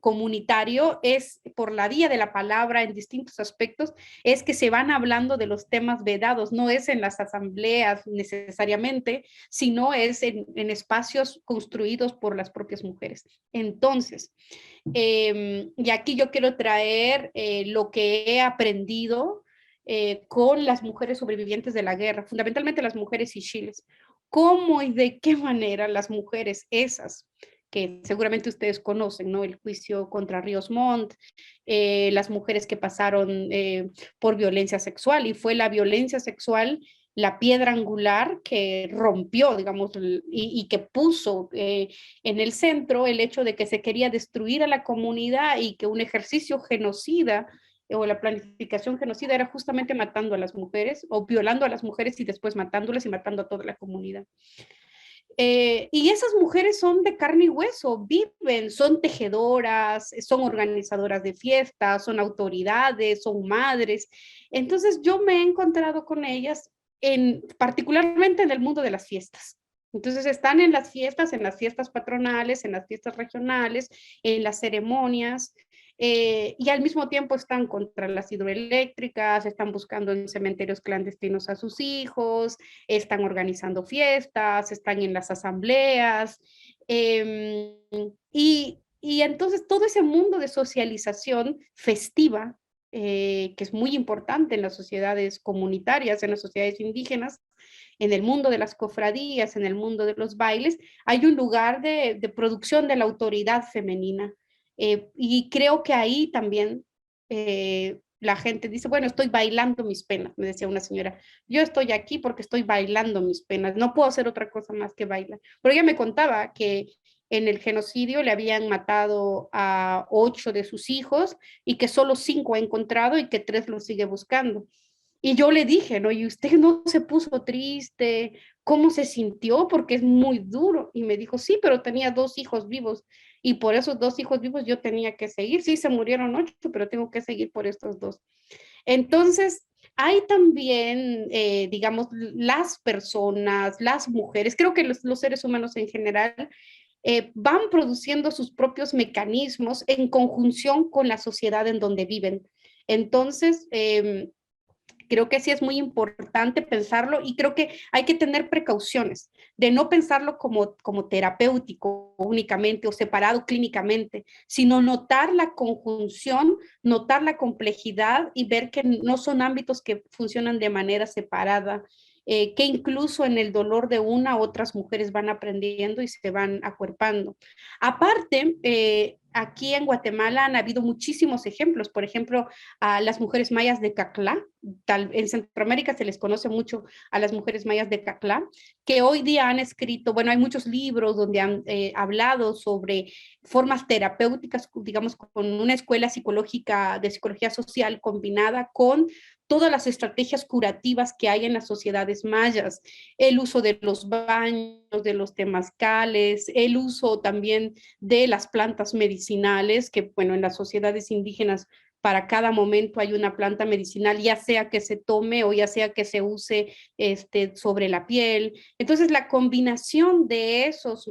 comunitario, es por la vía de la palabra en distintos aspectos, es que se van hablando de los temas vedados, no es en las asambleas necesariamente, sino es en espacios construidos por las propias mujeres. Entonces, y aquí yo quiero traer lo que he aprendido con las mujeres sobrevivientes de la guerra, fundamentalmente las mujeres ishiles. ¿Cómo y de qué manera las mujeres esas, que seguramente ustedes conocen, ¿no? El juicio contra Ríos Montt, las mujeres que pasaron por violencia sexual, y fue la violencia sexual la piedra angular que rompió, digamos, y que puso en el centro el hecho de que se quería destruir a la comunidad y que un ejercicio genocida o la planificación genocida era justamente matando a las mujeres o violando a las mujeres y después matándolas y matando a toda la comunidad. Y esas mujeres son de carne y hueso, viven, son tejedoras, son organizadoras de fiestas, son autoridades, son madres. Entonces yo me he encontrado con ellas particularmente en el mundo de las fiestas. Entonces están en las fiestas patronales, en las fiestas regionales, en las ceremonias, y al mismo tiempo están contra las hidroeléctricas, están buscando en cementerios clandestinos a sus hijos, están organizando fiestas, están en las asambleas, y entonces todo ese mundo de socialización festiva, que es muy importante en las sociedades comunitarias, en las sociedades indígenas, en el mundo de las cofradías, en el mundo de los bailes, hay un lugar de producción de la autoridad femenina. Y creo que ahí también la gente dice, bueno, estoy bailando mis penas, me decía una señora, yo estoy aquí porque estoy bailando mis penas, no puedo hacer otra cosa más que bailar. Pero ella me contaba que en el genocidio le habían matado a 8 de sus hijos y que solo 5 ha encontrado y que 3 lo sigue buscando. Y yo le dije, ¿no? ¿Y usted no se puso triste? ¿Cómo se sintió? Porque es muy duro. Y me dijo, sí, pero tenía 2 hijos vivos. Y por esos 2 hijos vivos yo tenía que seguir. Sí, se murieron 8, pero tengo que seguir por estos 2. Entonces, hay también, digamos, las personas, las mujeres, creo que los seres humanos en general van produciendo sus propios mecanismos en conjunción con la sociedad en donde viven. Entonces, creo que sí es muy importante pensarlo y creo que hay que tener precauciones de no pensarlo como terapéutico únicamente o separado clínicamente, sino notar la conjunción, notar la complejidad y ver que no son ámbitos que funcionan de manera separada, que incluso en el dolor de una, otras mujeres van aprendiendo y se van acuerpando. Aparte, aquí en Guatemala han habido muchísimos ejemplos, por ejemplo, a las mujeres mayas de Caclá, en Centroamérica se les conoce mucho a las mujeres mayas de Caclá, que hoy día han escrito, bueno, hay muchos libros donde han hablado sobre formas terapéuticas, digamos, con una escuela psicológica de psicología social combinada con todas las estrategias curativas que hay en las sociedades mayas, el uso de los baños, de los temazcales, el uso también de las plantas medicinales, que bueno, en las sociedades indígenas para cada momento hay una planta medicinal, ya sea que se tome o ya sea que se use sobre la piel. Entonces, la combinación de esos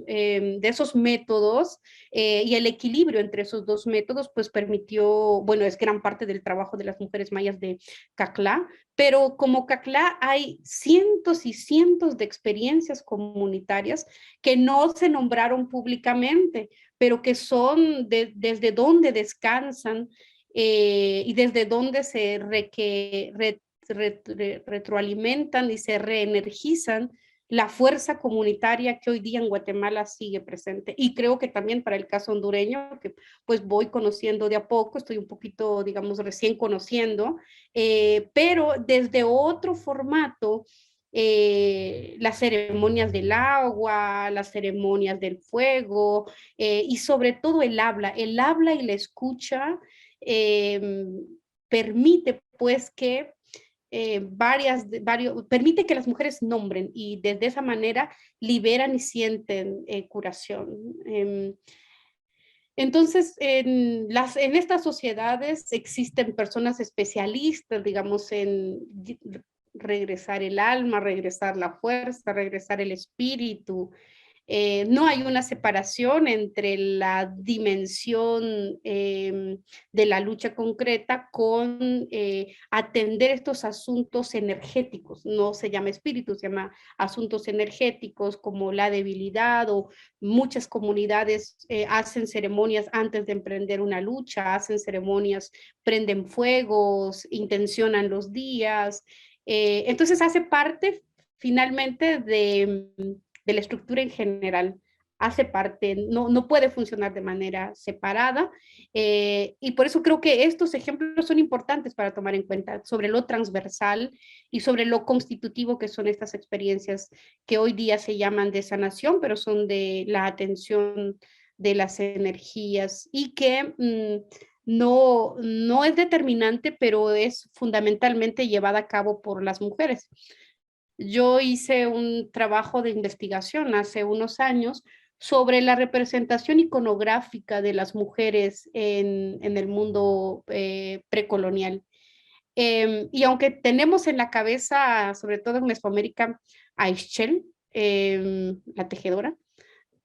métodos y el equilibrio entre esos dos métodos, pues permitió, bueno, es gran parte del trabajo de las mujeres mayas de CACLA, pero como CACLA hay cientos y cientos de experiencias comunitarias que no se nombraron públicamente, pero que son desde donde descansan y desde donde se retroalimentan y se reenergizan la fuerza comunitaria que hoy día en Guatemala sigue presente. Y creo que también para el caso hondureño, que pues voy conociendo de a poco, estoy un poquito, digamos, recién conociendo, pero desde otro formato, las ceremonias del agua, las ceremonias del fuego y sobre todo el habla y la escucha permite pues que permite que las mujeres nombren y desde esa manera liberan y sienten curación. Entonces, en estas sociedades existen personas especialistas, digamos, en regresar el alma, regresar la fuerza, regresar el espíritu. No hay una separación entre la dimensión de la lucha concreta con atender estos asuntos energéticos. No se llama espíritu, se llama asuntos energéticos como la debilidad, o muchas comunidades hacen ceremonias antes de emprender una lucha, hacen ceremonias, prenden fuegos, intencionan los días. Entonces hace parte finalmente de la estructura en general, hace parte, no puede funcionar de manera separada, y por eso creo que estos ejemplos son importantes para tomar en cuenta sobre lo transversal y sobre lo constitutivo que son estas experiencias que hoy día se llaman de sanación, pero son de la atención de las energías y que no es determinante, pero es fundamentalmente llevada a cabo por las mujeres. Yo hice un trabajo de investigación hace unos años sobre la representación iconográfica de las mujeres en el mundo precolonial. Y aunque tenemos en la cabeza, sobre todo en Mesoamérica, a Ixchel, la tejedora,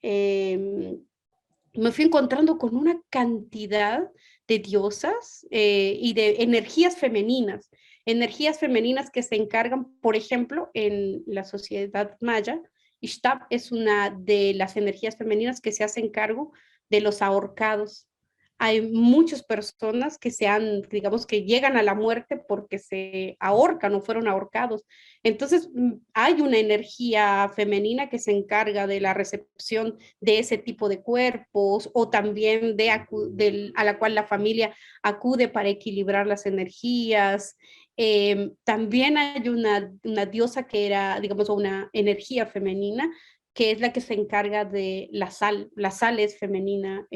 me fui encontrando con una cantidad de diosas y de energías femeninas que se encargan, por ejemplo, en la sociedad maya, Ixtab es una de las energías femeninas que se hacen cargo de los ahorcados. Hay muchas personas que digamos, que llegan a la muerte porque se ahorcan o fueron ahorcados. Entonces, hay una energía femenina que se encarga de la recepción de ese tipo de cuerpos o también a la cual la familia acude para equilibrar las energías. También hay una diosa que era, digamos, una energía femenina que es la que se encarga de la sal. La sal es femenina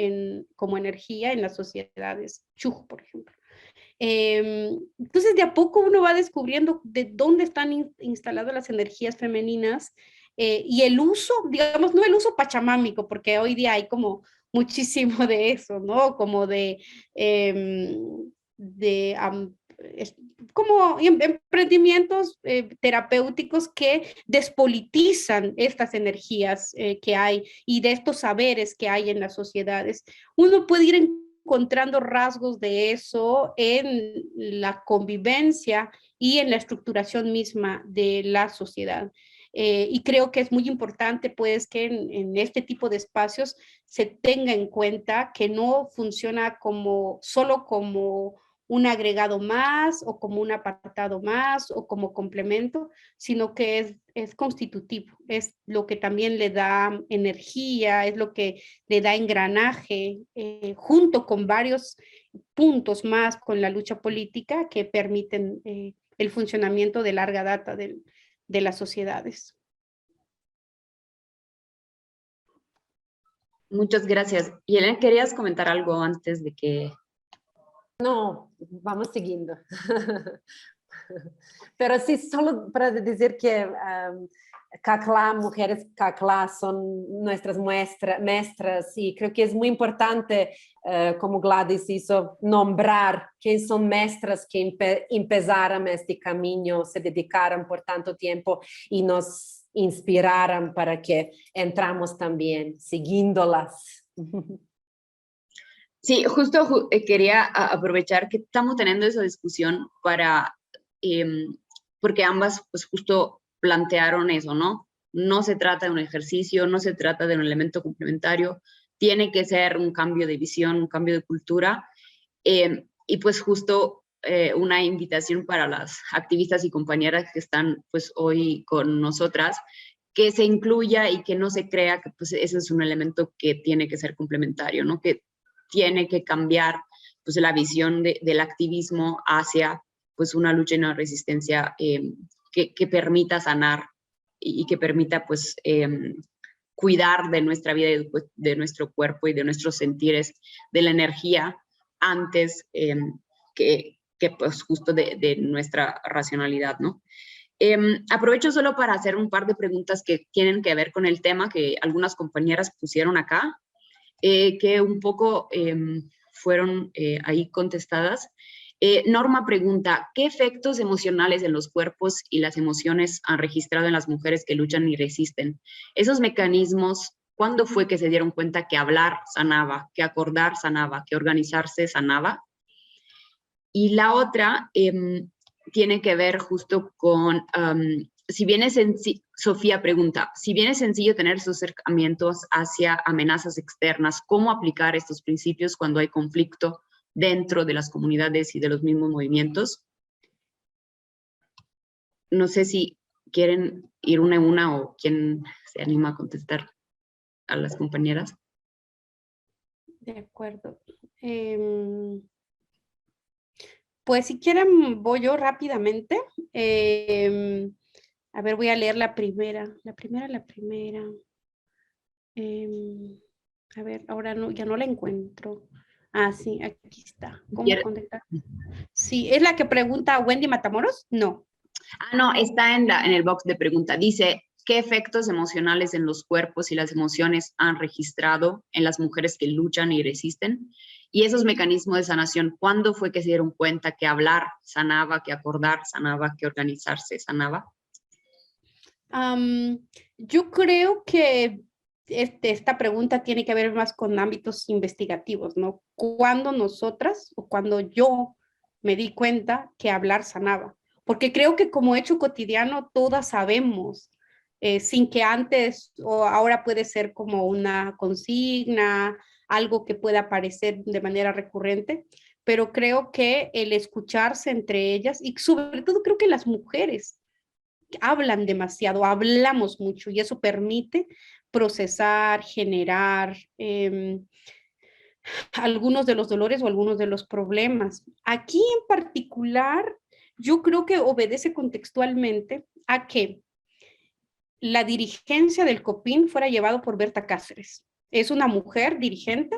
como energía en las sociedades Chuj, por ejemplo. Entonces, de a poco uno va descubriendo de dónde están instaladas las energías femeninas y el uso, digamos, no el uso pachamámico, porque hoy día hay como muchísimo de eso, ¿no? Como como emprendimientos terapéuticos que despolitizan estas energías que hay y de estos saberes que hay en las sociedades. Uno puede ir encontrando rasgos de eso en la convivencia y en la estructuración misma de la sociedad. Y creo que es muy importante pues que en este tipo de espacios se tenga en cuenta que no funciona solo como un agregado más o como un apartado más o como complemento, sino que es constitutivo, es lo que también le da energía, es lo que le da engranaje, junto con varios puntos más con la lucha política que permiten el funcionamiento de larga data de las sociedades. Muchas gracias. Y Elena, ¿querías comentar algo antes de que... No, vamos seguindo. Pero sí, solo para decir que CACLA, mujeres CACLA son nuestras maestras y creo que es muy importante, como Gladys hizo, nombrar quién son maestras que empezaron este camino, se dedicaron por tanto tiempo y nos inspiraron para que entramos también siguiéndolas. Sí, justo quería aprovechar que estamos teniendo esa discusión para, porque ambas pues justo plantearon eso, ¿no? No se trata de un ejercicio, no se trata de un elemento complementario, tiene que ser un cambio de visión, un cambio de cultura, y pues justo una invitación para las activistas y compañeras que están pues hoy con nosotras, que se incluya y que no se crea que pues ese es un elemento que tiene que ser complementario, ¿no? Que tiene que cambiar pues la visión del activismo hacia pues una lucha y una resistencia que permita sanar y que permita pues cuidar de nuestra vida, de nuestro cuerpo y de nuestros sentires, de la energía antes que pues justo de nuestra racionalidad, ¿no? Aprovecho solo para hacer un par de preguntas que tienen que ver con el tema que algunas compañeras pusieron acá, que un poco fueron ahí contestadas. Norma pregunta, ¿qué efectos emocionales en los cuerpos y las emociones han registrado en las mujeres que luchan y resisten? Esos mecanismos, ¿cuándo fue que se dieron cuenta que hablar sanaba, que acordar sanaba, que organizarse sanaba? Y la otra tiene que ver justo con, si bien es sencillo, Sofía pregunta, si bien es sencillo tener esos acercamientos hacia amenazas externas, ¿cómo aplicar estos principios cuando hay conflicto dentro de las comunidades y de los mismos movimientos? No sé si quieren ir una a una o quién se anima a contestar a las compañeras. De acuerdo. Pues si quieren voy yo rápidamente. A ver, voy a leer la primera. A ver, ahora no, ya no la encuentro. Ah, sí, aquí está. ¿Cómo contactar? Sí, ¿es la que pregunta Wendy Matamoros? No. Ah, no, está en el box de pregunta. Dice, ¿qué efectos emocionales en los cuerpos y las emociones han registrado en las mujeres que luchan y resisten? Y esos mecanismos de sanación, ¿cuándo fue que se dieron cuenta que hablar sanaba, que acordar sanaba, que organizarse sanaba? Yo creo que esta pregunta tiene que ver más con ámbitos investigativos, ¿no? ¿Cuándo nosotras o cuando yo me di cuenta que hablar sanaba? Porque creo que como hecho cotidiano todas sabemos, sin que antes o ahora puede ser como una consigna, algo que pueda aparecer de manera recurrente, pero creo que el escucharse entre ellas y sobre todo creo que las mujeres hablan demasiado, hablamos mucho y eso permite procesar, generar algunos de los dolores o algunos de los problemas. Aquí en particular, yo creo que obedece contextualmente a que la dirigencia del COPINH fuera llevado por Berta Cáceres. Es una mujer dirigente,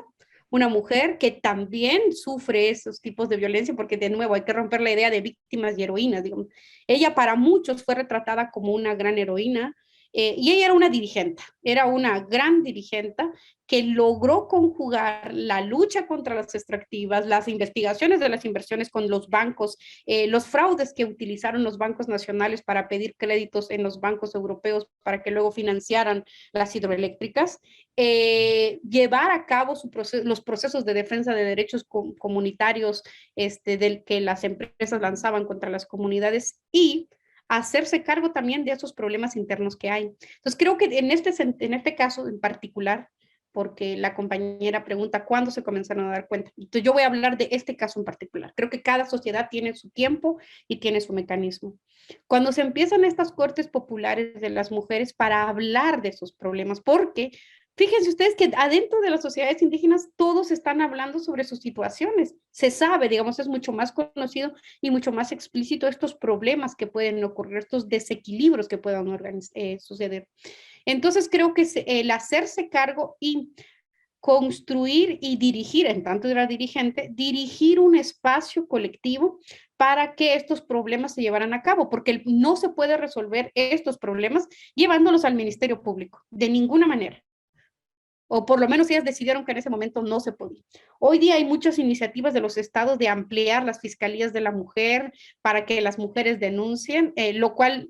una mujer que también sufre esos tipos de violencia, porque de nuevo hay que romper la idea de víctimas y heroínas. Digamos. Ella para muchos fue retratada como una gran heroína, y ella era una gran dirigente que logró conjugar la lucha contra las extractivas, las investigaciones de las inversiones con los bancos, los fraudes que utilizaron los bancos nacionales para pedir créditos en los bancos europeos para que luego financiaran las hidroeléctricas, llevar a cabo los procesos de defensa de derechos comunitarios del que las empresas lanzaban contra las comunidades y hacerse cargo también de esos problemas internos que hay. Entonces creo que en este caso en particular, porque la compañera pregunta cuándo se comenzaron a dar cuenta. Entonces yo voy a hablar de este caso en particular. Creo que cada sociedad tiene su tiempo y tiene su mecanismo. Cuando se empiezan estas cortes populares de las mujeres para hablar de esos problemas, porque fíjense ustedes que adentro de las sociedades indígenas todos están hablando sobre sus situaciones. Se sabe, digamos, es mucho más conocido y mucho más explícito estos problemas que pueden ocurrir, estos desequilibrios que puedan suceder. Entonces creo que el hacerse cargo y construir y dirigir, en tanto era dirigente, dirigir un espacio colectivo para que estos problemas se llevaran a cabo, porque no se puede resolver estos problemas llevándolos al Ministerio Público, de ninguna manera. O por lo menos ellas decidieron que en ese momento no se podía. Hoy día hay muchas iniciativas de los estados de ampliar las fiscalías de la mujer para que las mujeres denuncien, lo cual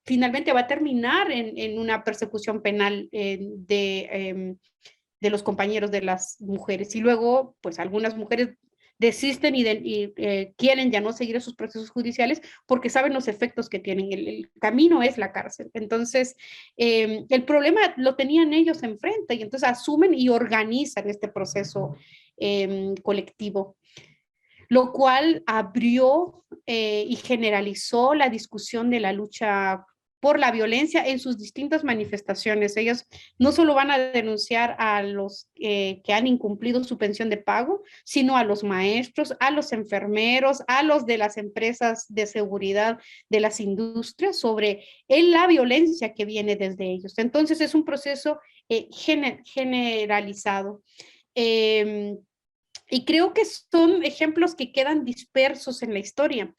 finalmente va a terminar en una persecución penal de los compañeros de las mujeres. Y luego, pues algunas mujeres desisten y quieren ya no seguir esos procesos judiciales porque saben los efectos que tienen. El camino es la cárcel. Entonces, el problema lo tenían ellos enfrente y entonces asumen y organizan este proceso colectivo, lo cual abrió y generalizó la discusión de la lucha por la violencia en sus distintas manifestaciones. Ellos no solo van a denunciar a los que han incumplido su pensión de pago, sino a los maestros, a los enfermeros, a los de las empresas de seguridad de las industrias sobre la violencia que viene desde ellos. Entonces es un proceso generalizado. Y creo que son ejemplos que quedan dispersos en la historia.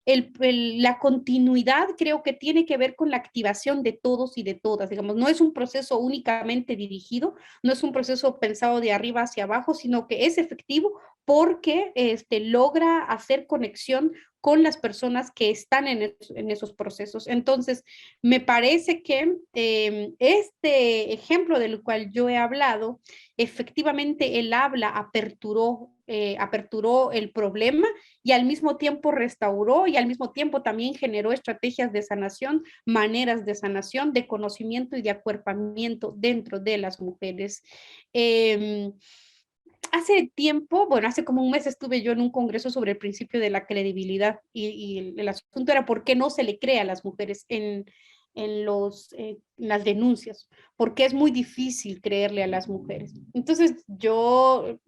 La continuidad creo que tiene que ver con la activación de todos y de todas, digamos, no es un proceso únicamente dirigido, no es un proceso pensado de arriba hacia abajo, sino que es efectivo porque logra hacer conexión con las personas que están en esos procesos. Entonces, me parece que este ejemplo del cual yo he hablado, efectivamente el habla aperturó el problema y al mismo tiempo restauró y al mismo tiempo también generó estrategias de sanación, maneras de sanación, de conocimiento y de acuerpamiento dentro de las mujeres. Hace tiempo, bueno, hace como un mes estuve yo en un congreso sobre el principio de la credibilidad y el asunto era por qué no se le cree a las mujeres en las denuncias, porque es muy difícil creerle a las mujeres. Entonces yo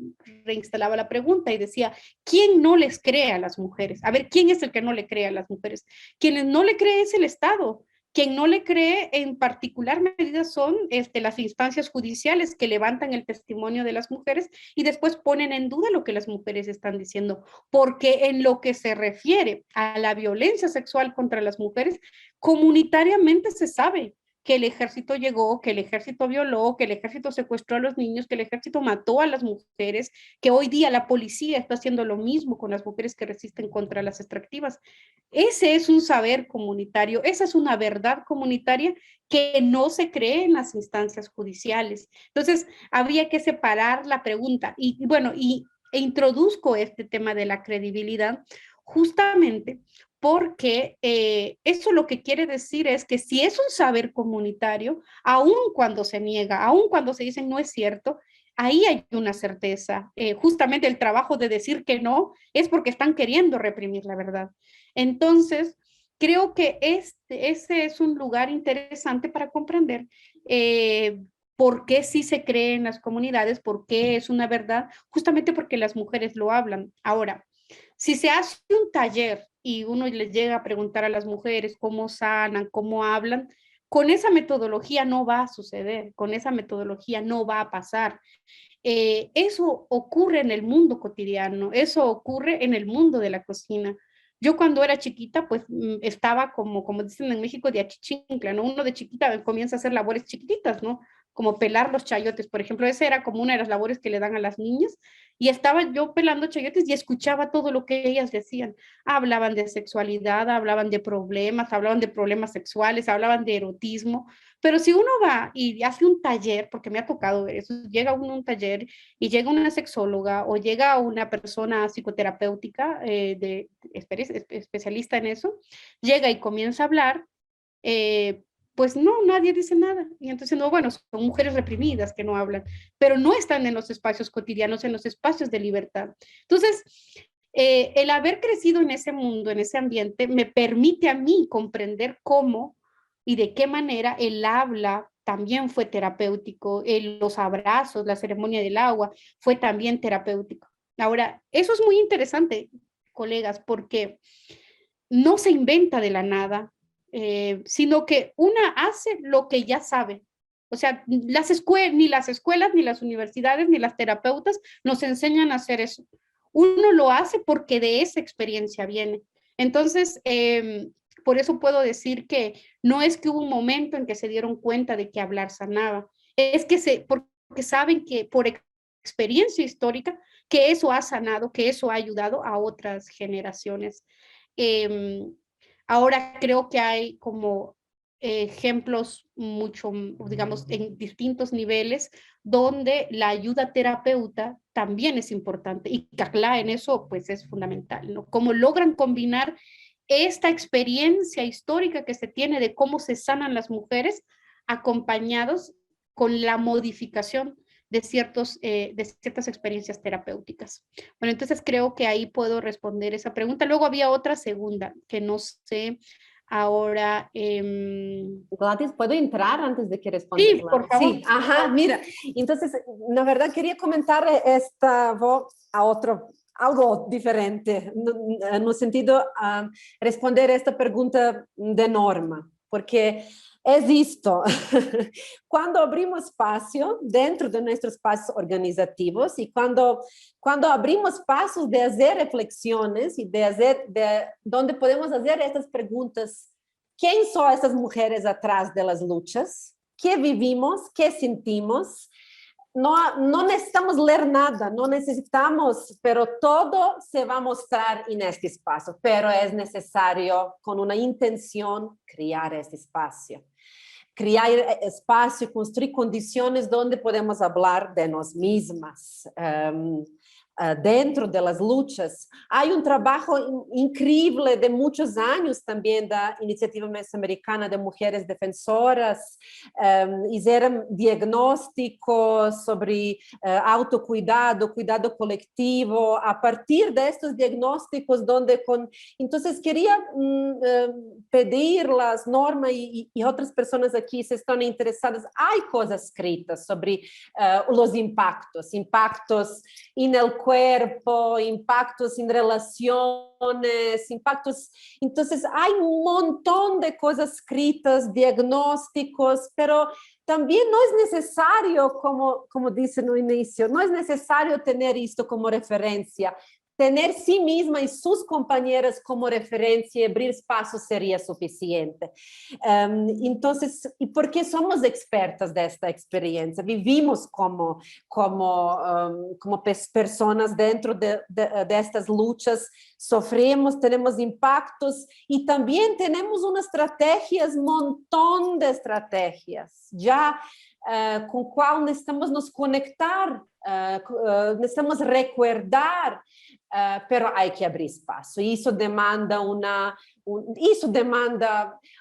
reinstalaba la pregunta y decía, ¿quién no les cree a las mujeres? A ver, ¿quién es el que no le cree a las mujeres? Quienes no le cree es el Estado. Quien no le cree en particular medida son las instancias judiciales que levantan el testimonio de las mujeres y después ponen en duda lo que las mujeres están diciendo, porque en lo que se refiere a la violencia sexual contra las mujeres, comunitariamente se sabe que el ejército llegó, que el ejército violó, que el ejército secuestró a los niños, que el ejército mató a las mujeres, que hoy día la policía está haciendo lo mismo con las mujeres que resisten contra las extractivas. Ese es un saber comunitario, esa es una verdad comunitaria que no se cree en las instancias judiciales. Entonces, habría que separar la pregunta y bueno, e introduzco este tema de la credibilidad justamente porque eso lo que quiere decir es que si es un saber comunitario, aun cuando se niega, aun cuando se dice no es cierto, ahí hay una certeza. Justamente el trabajo de decir que no es porque están queriendo reprimir la verdad. Entonces, creo que ese es un lugar interesante para comprender por qué sí se cree en las comunidades, por qué es una verdad, justamente porque las mujeres lo hablan. Ahora, si se hace un taller y uno les llega a preguntar a las mujeres cómo sanan, cómo hablan, con esa metodología no va a suceder, con esa metodología no va a pasar. Eso ocurre en el mundo cotidiano, eso ocurre en el mundo de la cocina. Yo cuando era chiquita, pues estaba como dicen en México, de achichincla, ¿no? Uno de chiquita comienza a hacer labores chiquititas, ¿no? Como pelar los chayotes, por ejemplo, esa era como una de las labores que le dan a las niñas, y estaba yo pelando chayotes y escuchaba todo lo que ellas decían. Hablaban de sexualidad, hablaban de problemas sexuales, hablaban de erotismo, pero si uno va y hace un taller, porque me ha tocado ver eso, llega uno a un taller y llega una sexóloga o llega una persona psicoterapéutica especialista en eso, llega y comienza a hablar, pues no, nadie dice nada. Y entonces, no, bueno, son mujeres reprimidas que no hablan, pero no están en los espacios cotidianos, en los espacios de libertad. Entonces, el haber crecido en ese mundo, en ese ambiente, me permite a mí comprender cómo y de qué manera el habla también fue terapéutico, los abrazos, la ceremonia del agua fue también terapéutico. Ahora, eso es muy interesante, colegas, porque no se inventa de la nada, sino que una hace lo que ya sabe. O sea, ni las escuelas, ni las universidades, ni las terapeutas nos enseñan a hacer eso. uno lo hace porque de esa experiencia viene. Entonces, por eso puedo decir que no es que hubo un momento en que se dieron cuenta de que hablar sanaba, es que porque saben que por experiencia histórica, que eso ha sanado, que eso ha ayudado a otras generaciones. Ahora creo que hay como ejemplos mucho, digamos, en distintos niveles donde la ayuda terapeuta también es importante y Carla en eso pues es fundamental, ¿no? Cómo logran combinar esta experiencia histórica que se tiene de cómo se sanan las mujeres acompañados con la modificación de ciertas experiencias terapéuticas. Bueno, entonces creo que ahí puedo responder esa pregunta. Luego había otra segunda que no sé ahora. Gladys, ¿puedo entrar antes de que respondas? Sí, por favor. Sí, ajá, mira, entonces, na verdade, queria comentar algo diferente, no sentido responder esta pergunta de Norma, porque é isto, quando abrimos espaço dentro de nossos espaços organizativos e quando abrimos espaços de fazer reflexões e onde podemos fazer essas perguntas, quem são essas mulheres atrás das lutas, que vivimos, que sentimos, não necessitamos ler nada, não necessitamos, pero todo se vai mostrar neste espaço, pero é necessário, com uma intenção, criar este espaço. Criar espaço e construir condições onde podemos falar de nós mesmas, dentro das lutas. Há trabalho incrível de muitos anos também da Iniciativa Mesoamericana de Mulheres Defensoras, fizeram diagnósticos sobre autocuidado, cuidado coletivo, a partir destes diagnósticos, então, queria pedir-las, Norma e outras pessoas aqui, se estão interessadas, há coisas escritas sobre os impactos no cuerpo, impactos en relaciones, impactos. Entonces, hay un montón de cosas escritas, diagnósticos, pero también no es necesario, como dice no inicio, no es necesario tener esto como referencia. Tener sí misma y sus compañeras como referencia y abrir espacio sería suficiente. Entonces, ¿y por qué somos expertas de esta experiencia? Vivimos como personas dentro de estas luchas, sofremos, tenemos impactos y también tenemos unas estrategias, montón de estrategias, ya com o qual necessitamos nos conectar, necessitamos recordar, pero há que abrir espaço. Isso demanda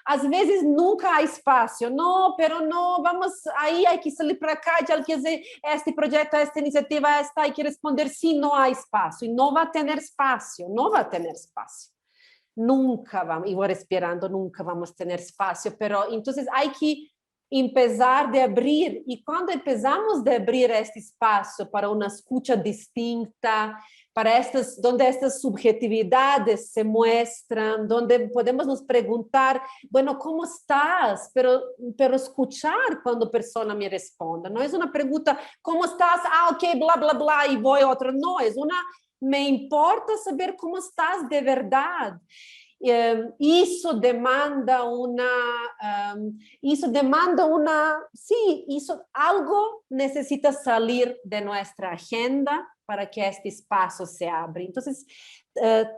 às vezes nunca há espaço. Não, pero não, vamos, aí há que sair para cá, já quer dizer, este projeto, esta iniciativa, esta, há que responder sim, não há espaço. E não vai ter espaço, não vai ter espaço. Nunca vamos, e vou respirando, nunca vamos ter espaço, pero então há que empezar de abrir, e quando empezamos de abrir este espaço para uma escuta distinta, para onde estas subjetividades se muestran, donde podemos nos preguntar, bueno, ¿cómo estás? Pero escuchar cuando persona me responda. No es una pregunta, ¿cómo estás? Ah, ok, bla, bla, bla, y voy a otro. No, es una, me importa saber cómo estás de verdad. Isso demanda algo necessita sair de nossa agenda para que este espaço se abra. Então,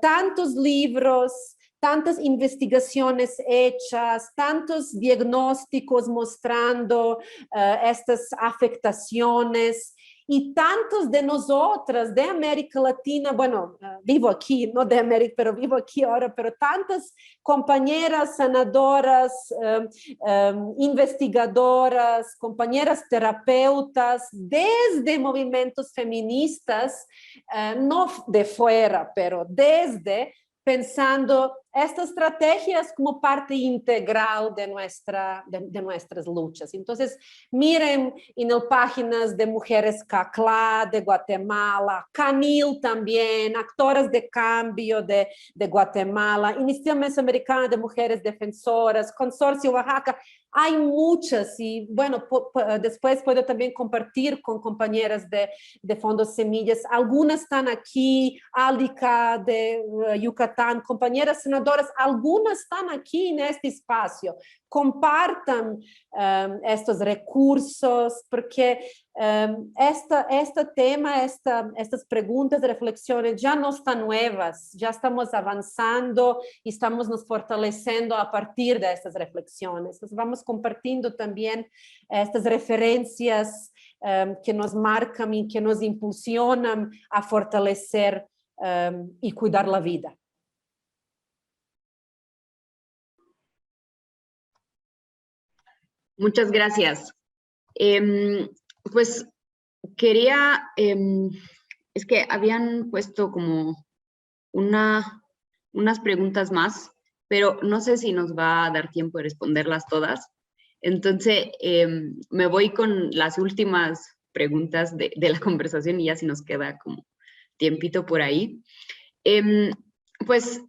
tantos livros, tantas investigações hechas, tantos diagnósticos mostrando estas afectações, e tantos de nós outras, de América Latina, bueno, vivo aqui, não de América, pero vivo aqui agora, pero tantas companheiras sanadoras, investigadoras, companheiras terapeutas, desde movimentos feministas, não de fora, pero desde, pensando esta estrategia es como parte integral de nuestras luchas. Entonces, miren en las páginas de Mujeres CACLA de Guatemala, CANIL también, Actoras de Cambio de Guatemala, Iniciativa Mesoamericana de Mujeres Defensoras, Consorcio Oaxaca. Hay muchas y bueno, después puedo también compartir con compañeras de Fondos Semillas. Algunas están aquí, Alica de Yucatán, compañeras senadoras, algunas están aquí en este espacio. Compartan estos recursos porque este tema, estas preguntas, reflexiones ya no están nuevas, ya estamos avanzando y estamos nos fortaleciendo a partir de estas reflexiones. Entonces vamos compartiendo también estas referencias que nos marcan y que nos impulsionan a fortalecer y cuidar la vida. Muchas gracias. Pues quería, es que habían puesto como unas preguntas más, pero no sé si nos va a dar tiempo de responderlas todas. Entonces, me voy con las últimas preguntas de la conversación y ya si nos queda como tiempito por ahí. Pues,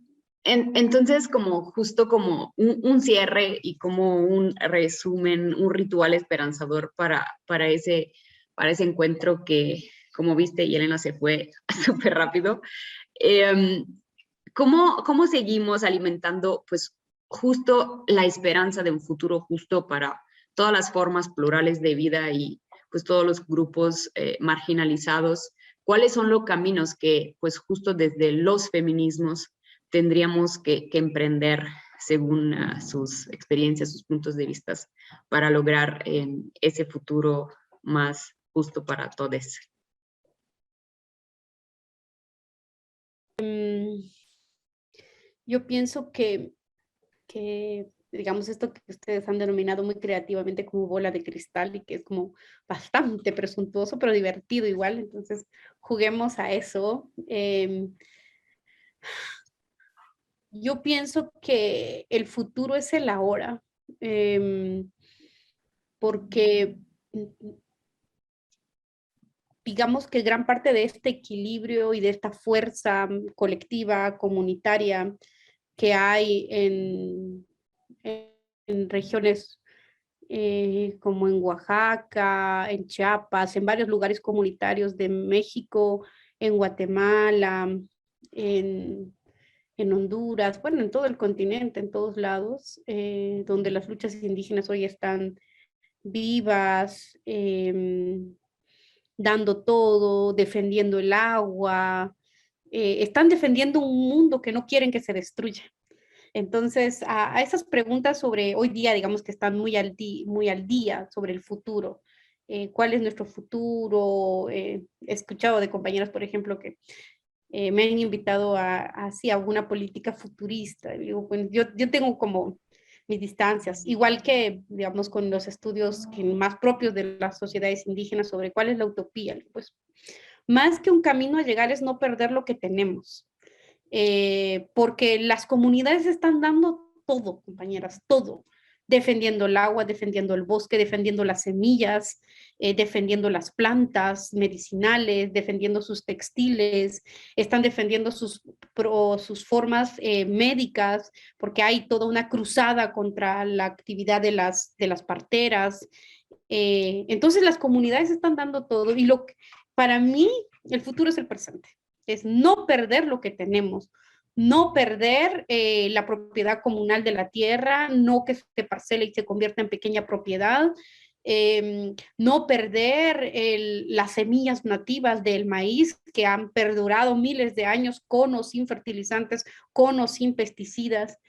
entonces, como justo como un cierre y como un resumen, un ritual esperanzador para ese encuentro que, como viste, Yelena se fue súper rápido. ¿Cómo seguimos alimentando, pues, justo la esperanza de un futuro justo para todas las formas plurales de vida y, pues, todos los grupos marginalizados? ¿Cuáles son los caminos que, pues, justo desde los feminismos tendríamos que emprender según sus experiencias, sus puntos de vista, para lograr ese futuro más justo para todos? Yo pienso que, digamos, esto que ustedes han denominado muy creativamente como bola de cristal y que es como bastante presuntuoso, pero divertido igual, entonces juguemos a eso. Yo pienso que el futuro es el ahora, porque digamos que gran parte de este equilibrio y de esta fuerza colectiva, comunitaria, que hay en regiones como en Oaxaca, en Chiapas, en varios lugares comunitarios de México, en Guatemala, en Honduras, bueno, en todo el continente, en todos lados, donde las luchas indígenas hoy están vivas, dando todo, defendiendo el agua, están defendiendo un mundo que no quieren que se destruya. Entonces, a esas preguntas sobre hoy día, digamos que están muy al día sobre el futuro. ¿Cuál es nuestro futuro? He escuchado de compañeras, por ejemplo, que me han invitado a una política futurista. Y digo, bueno, yo tengo como mis distancias, igual que, digamos, con los estudios más propios de las sociedades indígenas sobre cuál es la utopía. Pues, más que un camino a llegar es no perder lo que tenemos. Porque las comunidades están dando todo, compañeras, todo, defendiendo el agua, defendiendo el bosque, defendiendo las semillas, defendiendo las plantas medicinales, defendiendo sus textiles, están defendiendo sus formas médicas, porque hay toda una cruzada contra la actividad de las parteras. Entonces las comunidades están dando todo y para mí el futuro es el presente. Es no perder lo que tenemos, no perder la propiedad comunal de la tierra, no que se parcele y se convierta en pequeña propiedad, no perder las semillas nativas del maíz que han perdurado miles de años con o sin fertilizantes, con o sin pesticidas.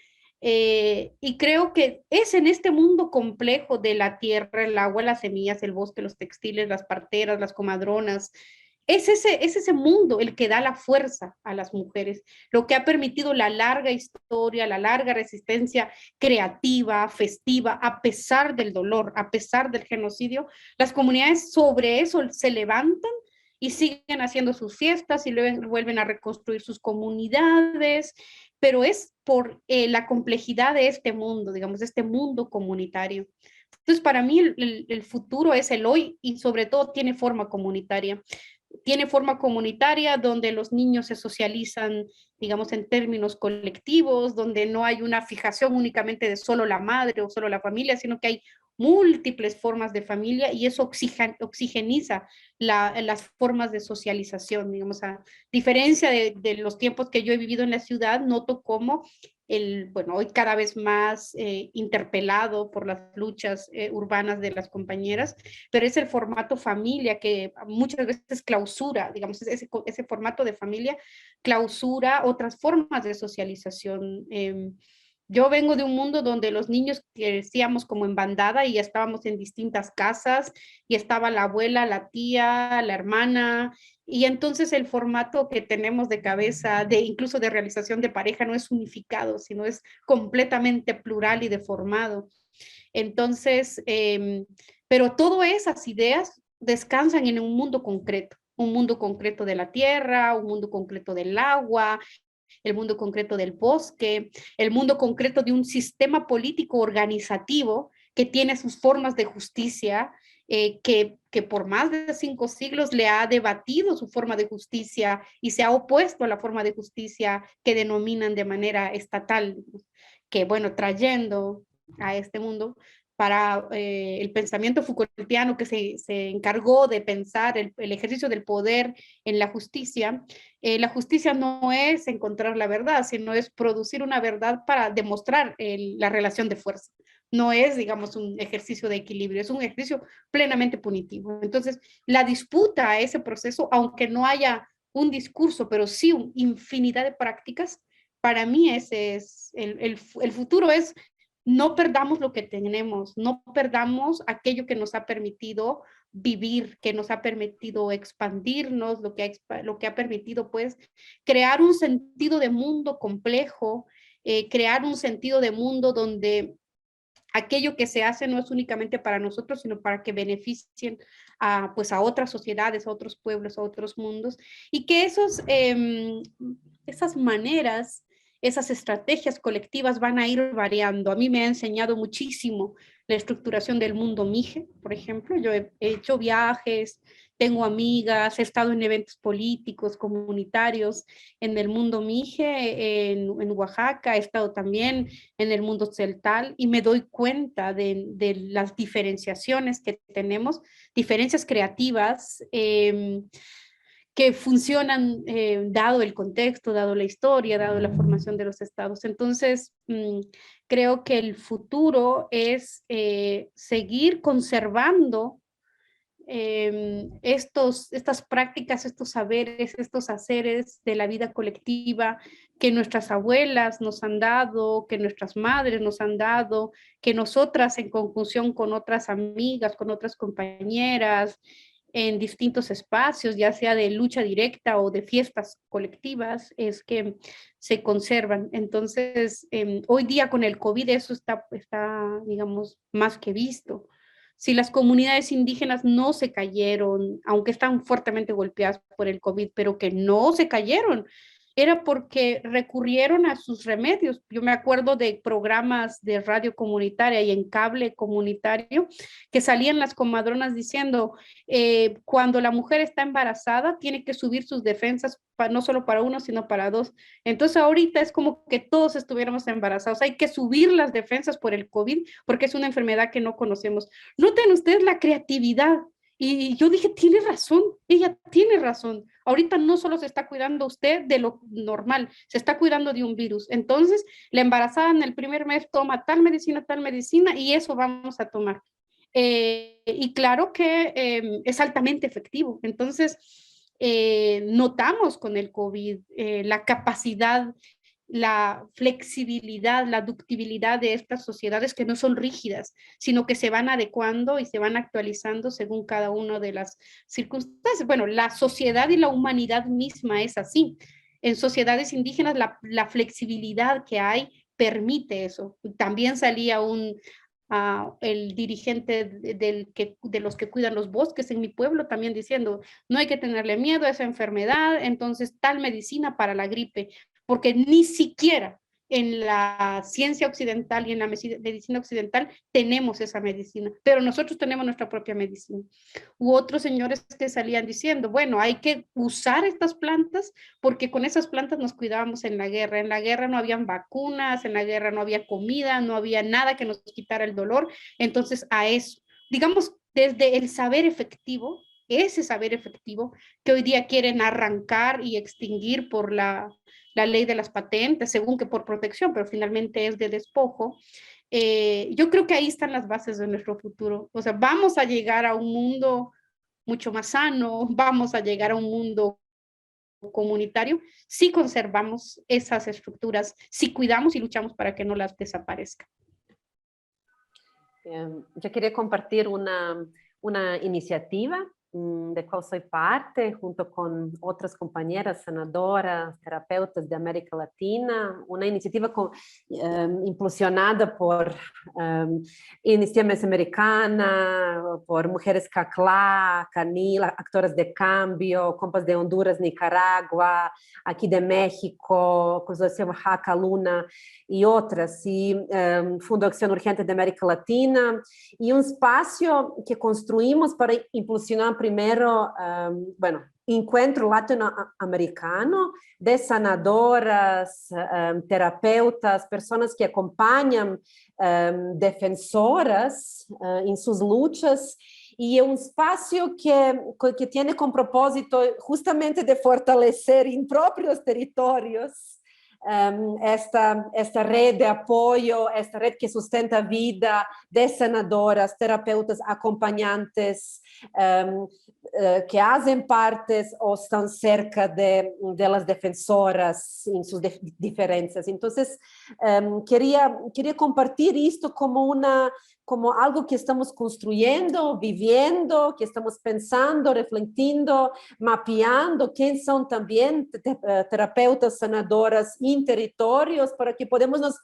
Y creo que es en este mundo complejo de la tierra, el agua, las semillas, el bosque, los textiles, las parteras, las comadronas, es ese mundo el que da la fuerza a las mujeres, lo que ha permitido la larga historia, la larga resistencia creativa, festiva, a pesar del dolor, a pesar del genocidio. Las comunidades sobre eso se levantan y siguen haciendo sus fiestas y luego vuelven a reconstruir sus comunidades, pero es por la complejidad de este mundo, digamos, de este mundo comunitario. Entonces, para mí el futuro es el hoy y sobre todo tiene forma comunitaria. Tiene forma comunitaria donde los niños se socializan, digamos, en términos colectivos, donde no hay una fijación únicamente de solo la madre o solo la familia, sino que hay múltiples formas de familia y eso oxigeniza las formas de socialización, digamos, a diferencia de los tiempos que yo he vivido en la ciudad, noto cómo bueno, hoy cada vez más interpelado por las luchas urbanas de las compañeras, pero es el formato familia que muchas veces clausura, digamos, ese formato de familia clausura otras formas de socialización. Yo vengo de un mundo donde los niños crecíamos como en bandada y estábamos en distintas casas y estaba la abuela, la tía, la hermana, y entonces el formato que tenemos de cabeza, incluso de realización de pareja, no es unificado, sino es completamente plural y deformado. Entonces, pero todas esas ideas descansan en un mundo concreto de la tierra, un mundo concreto del agua, el mundo concreto del bosque, el mundo concreto de un sistema político organizativo que tiene sus formas de justicia, que por más de 5 siglos le ha debatido su forma de justicia y se ha opuesto a la forma de justicia que denominan de manera estatal, que bueno, trayendo a este mundo para el pensamiento Foucaultiano que se encargó de pensar el ejercicio del poder en la justicia no es encontrar la verdad, sino es producir una verdad para demostrar la relación de fuerza. No es, digamos, un ejercicio de equilibrio, es un ejercicio plenamente punitivo. Entonces, la disputa a ese proceso, aunque no haya un discurso, pero sí una infinidad de prácticas, para mí ese es el futuro es no perdamos lo que tenemos, no perdamos aquello que nos ha permitido vivir, que nos ha permitido expandirnos, lo que ha permitido pues crear un sentido de mundo complejo, crear un sentido de mundo donde aquello que se hace no es únicamente para nosotros, sino para que beneficien pues a otras sociedades, a otros pueblos, a otros mundos, y que esas maneras, esas estrategias colectivas van a ir variando. A mí me ha enseñado muchísimo la estructuración del mundo Mije, por ejemplo. Yo he hecho viajes, tengo amigas, he estado en eventos políticos, comunitarios en el mundo Mije, en Oaxaca, he estado también en el mundo celtal y me doy cuenta de las diferenciaciones que tenemos, diferencias creativas, que funcionan dado el contexto, dado la historia, dado la formación de los estados. Entonces, creo que el futuro es seguir conservando estas prácticas, estos saberes, estos haceres de la vida colectiva que nuestras abuelas nos han dado, que nuestras madres nos han dado, que nosotras en conjunción con otras amigas, con otras compañeras, en distintos espacios, ya sea de lucha directa o de fiestas colectivas, es que se conservan. Entonces, hoy día con el COVID eso está, digamos, más que visto. Si las comunidades indígenas no se cayeron, aunque están fuertemente golpeadas por el COVID, pero que no se cayeron, era porque recurrieron a sus remedios. Yo me acuerdo de programas de radio comunitaria y en cable comunitario que salían las comadronas diciendo cuando la mujer está embarazada tiene que subir sus defensas no solo para uno, sino para dos. Entonces ahorita es como que todos estuviéramos embarazados. Hay que subir las defensas por el COVID porque es una enfermedad que no conocemos. Noten ustedes la creatividad. Y yo dije, tiene razón, ella tiene razón. Ahorita no solo se está cuidando usted de lo normal, se está cuidando de un virus. Entonces, la embarazada en el primer mes toma tal medicina, y eso vamos a tomar. Y claro que es altamente efectivo. Entonces, notamos con el COVID la capacidad, la flexibilidad, la ductibilidad de estas sociedades que no son rígidas, sino que se van adecuando y se van actualizando según cada una de las circunstancias. Bueno, la sociedad y la humanidad misma es así. En sociedades indígenas la flexibilidad que hay permite eso. También salía el dirigente de los que cuidan los bosques en mi pueblo también diciendo, no hay que tenerle miedo a esa enfermedad, entonces tal medicina para la gripe, porque ni siquiera en la ciencia occidental y en la medicina occidental tenemos esa medicina, pero nosotros tenemos nuestra propia medicina. U otros señores que salían diciendo, bueno, hay que usar estas plantas porque con esas plantas nos cuidábamos en la guerra. En la guerra no habían vacunas, en la guerra no había comida, no había nada que nos quitara el dolor. Entonces, a eso, digamos, desde el saber efectivo, ese saber efectivo que hoy día quieren arrancar y extinguir por la ley de las patentes, según que por protección, pero finalmente es de despojo. Yo creo que ahí están las bases de nuestro futuro. O sea, vamos a llegar a un mundo mucho más sano, vamos a llegar a un mundo comunitario si conservamos esas estructuras, si cuidamos y luchamos para que no las desaparezcan. Yo quería compartir una iniciativa de cual soy parte, junto con otras compañeras senadoras, terapeutas de América Latina, una iniciativa impulsionada por Iniciativa Mesoamericana, por Mujeres CACLA, Canil, Actoras de Cambio, Compas de Honduras, Nicaragua, aqui de México, Consolación Oaxaca, Luna y otras, y Fundo de Acción Urgente de América Latina, y un espacio que construimos para impulsionar primero, encuentro latinoamericano de sanadoras, terapeutas, personas que acompañan defensoras en sus luchas, y un espacio que tiene como propósito justamente de fortalecer en propios territorios esta red de apoyo, esta red que sustenta vida de sanadoras, terapeutas, acompañantes, que hacen partes o están cerca de las defensoras en sus diferencias. Entonces, quería compartir esto como algo que estamos construyendo, viviendo, que estamos pensando, refletiendo, mapeando quién son también terapeutas, sanadoras en territorios, para que podamos nos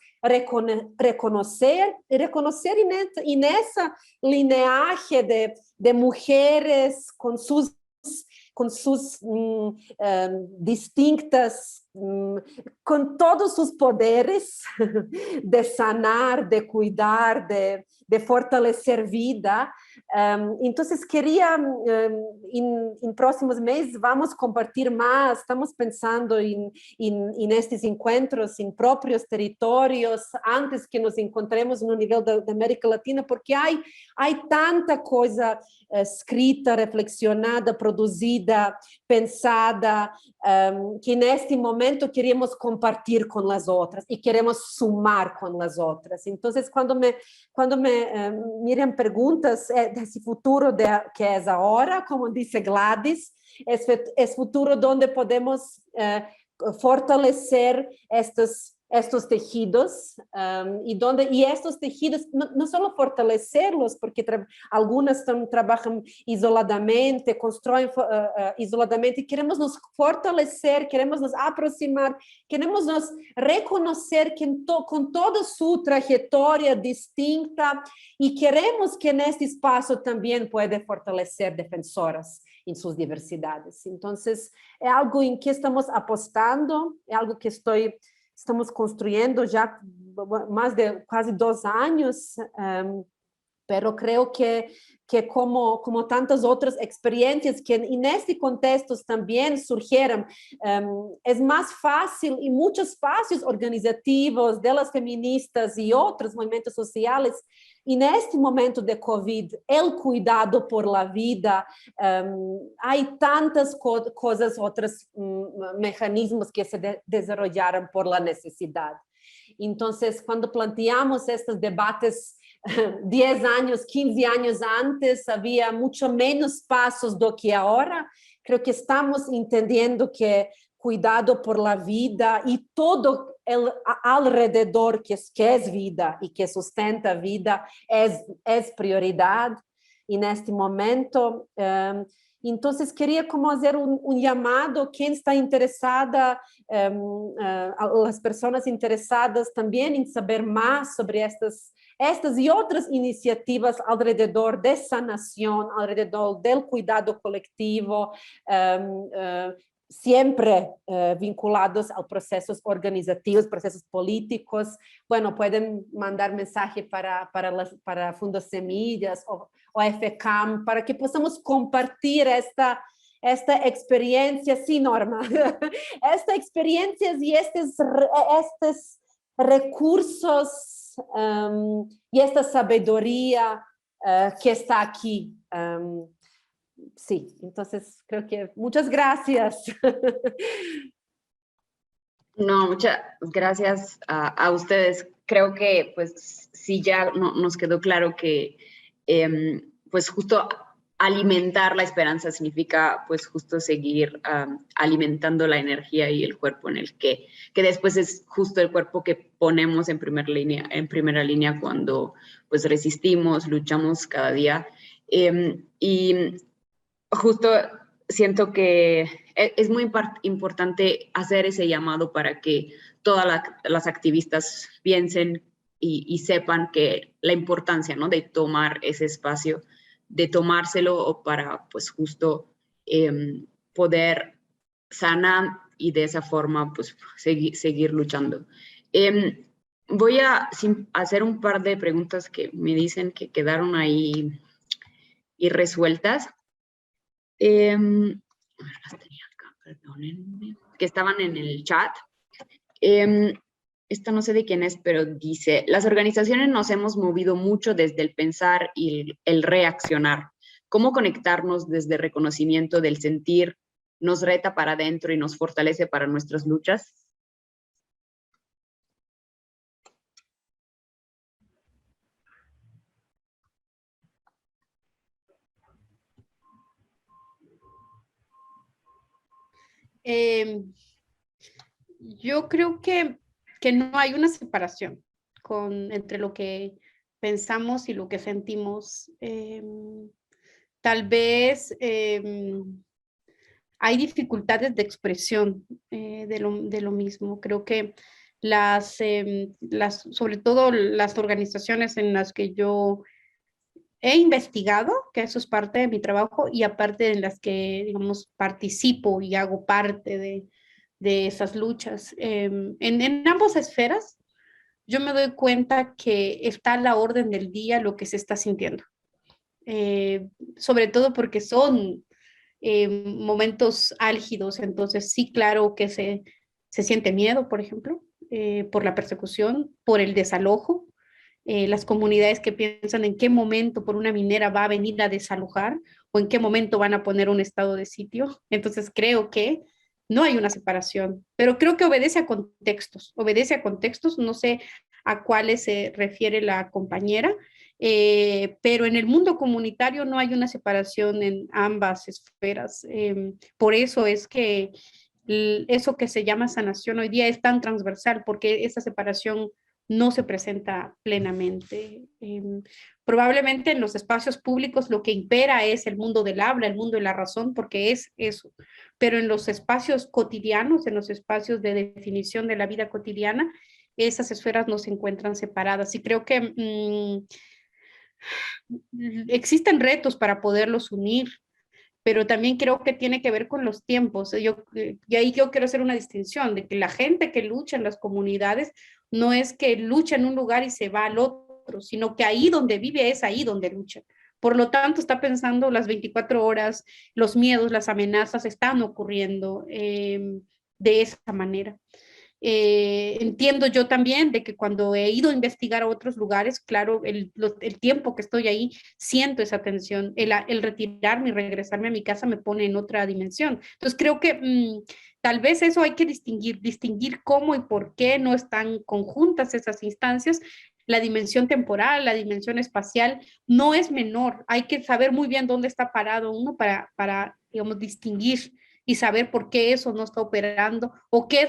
reconocer en esa lineaje de mujeres con sus distintas, con todos sus poderes de sanar, de cuidar, de fortalecer vida. Entonces quería, en próximos meses vamos a compartir más, estamos pensando en estos encuentros en propios territorios, antes que nos encontremos no nivel de América Latina, porque hay tanta cosa escrita, reflexionada, produzida, pensada, que neste momento queremos compartir con las otras y queremos sumar con las otras. Entonces, cuando me Miriam preguntas de ese futuro que es ahora, como dice Gladys, es futuro donde podemos fortalecer estos tejidos, y estos tejidos no solo fortalecerlos, porque algunas trabajan isoladamente, constroem isoladamente, y queremos nos fortalecer, queremos nos aproximar, queremos nos reconocer con toda su trayectoria distinta, y queremos que en este espacio también pueda fortalecer defensoras en sus diversidades. Entonces, es algo en que estamos apostando, es algo que estamos construyendo ya más de casi 2 años, pero creo que como tantas otras experiencias que en este contexto también surgieron, es más fácil en muchos espacios organizativos de las feministas y otros movimientos sociales, en este momento de COVID, el cuidado por la vida, hay tantas cosas, otros mecanismos que se desarrollaron por la necesidad. Entonces, cuando planteamos estos debates 10 años, 15 años antes, había mucho menos pasos do que ahora. Creo que estamos entendiendo que cuidado por la vida y todo el alrededor que es vida y que sustenta vida es prioridad en este momento. Entonces quería como hacer un llamado, quien está interesada, a las personas interesadas también en saber más sobre estas y otras iniciativas alrededor de sanación, alrededor del cuidado colectivo, siempre vinculados a procesos organizativos, procesos políticos. Bueno, pueden mandar mensaje para Fundo Semillas o FCAM para que podamos compartir esta experiencia, sí, Norma, estas experiencias y estos recursos y esta sabiduría que está aquí. Sí, entonces creo que muchas gracias. No, muchas gracias a ustedes. Creo que pues sí ya nos quedó claro que pues justo alimentar la esperanza significa pues justo seguir alimentando la energía y el cuerpo en el que después es justo el cuerpo que ponemos en primera línea cuando pues resistimos, luchamos cada día. Y justo siento que es muy importante hacer ese llamado para que todas las activistas piensen y sepan que la importancia, ¿no?, de tomar ese espacio, de tomárselo para pues justo poder sanar y de esa forma pues seguir luchando. Voy a hacer un par de preguntas que me dicen que quedaron ahí irresueltas. Las tenía acá, perdónenme, que estaban en el chat. Esta no sé de quién es, pero dice, las organizaciones nos hemos movido mucho desde el pensar y el reaccionar. ¿Cómo conectarnos desde el reconocimiento del sentir nos reta para adentro y nos fortalece para nuestras luchas? Yo creo que no hay una separación entre lo que pensamos y lo que sentimos. Tal vez hay dificultades de expresión de lo mismo. Creo que sobre todo las organizaciones en las que yo he investigado, que eso es parte de mi trabajo, y aparte en las que, digamos, participo y hago parte de esas luchas. En ambas esferas, yo me doy cuenta que está a la orden del día lo que se está sintiendo. Sobre todo porque son momentos álgidos, entonces sí, claro que se siente miedo, por ejemplo, por la persecución, por el desalojo, las comunidades que piensan en qué momento por una minera va a venir a desalojar o en qué momento van a poner un estado de sitio. Entonces creo que no hay una separación, pero creo que obedece a contextos, no sé a cuáles se refiere la compañera, pero en el mundo comunitario no hay una separación en ambas esferas. Por eso es que eso que se llama sanación hoy día es tan transversal, porque esa separación no se presenta plenamente. Probablemente en los espacios públicos lo que impera es el mundo del habla, el mundo de la razón, porque es eso. Pero en los espacios cotidianos, en los espacios de definición de la vida cotidiana, esas esferas no se encuentran separadas. Y creo que existen retos para poderlos unir, pero también creo que tiene que ver con los tiempos. Y ahí yo quiero hacer una distinción de que la gente que lucha en las comunidades no es que lucha en un lugar y se va al otro, sino que ahí donde vive es ahí donde lucha. Por lo tanto, está pensando las 24 horas, los miedos, las amenazas están ocurriendo de esa manera. Entiendo yo también de que cuando he ido a investigar a otros lugares, claro, el tiempo que estoy ahí, siento esa tensión, el retirarme y regresarme a mi casa me pone en otra dimensión. Entonces creo que tal vez eso hay que distinguir cómo y por qué no están conjuntas esas instancias. La dimensión temporal, la dimensión espacial no es menor, hay que saber muy bien dónde está parado uno para digamos, distinguir y saber por qué eso no está operando o qué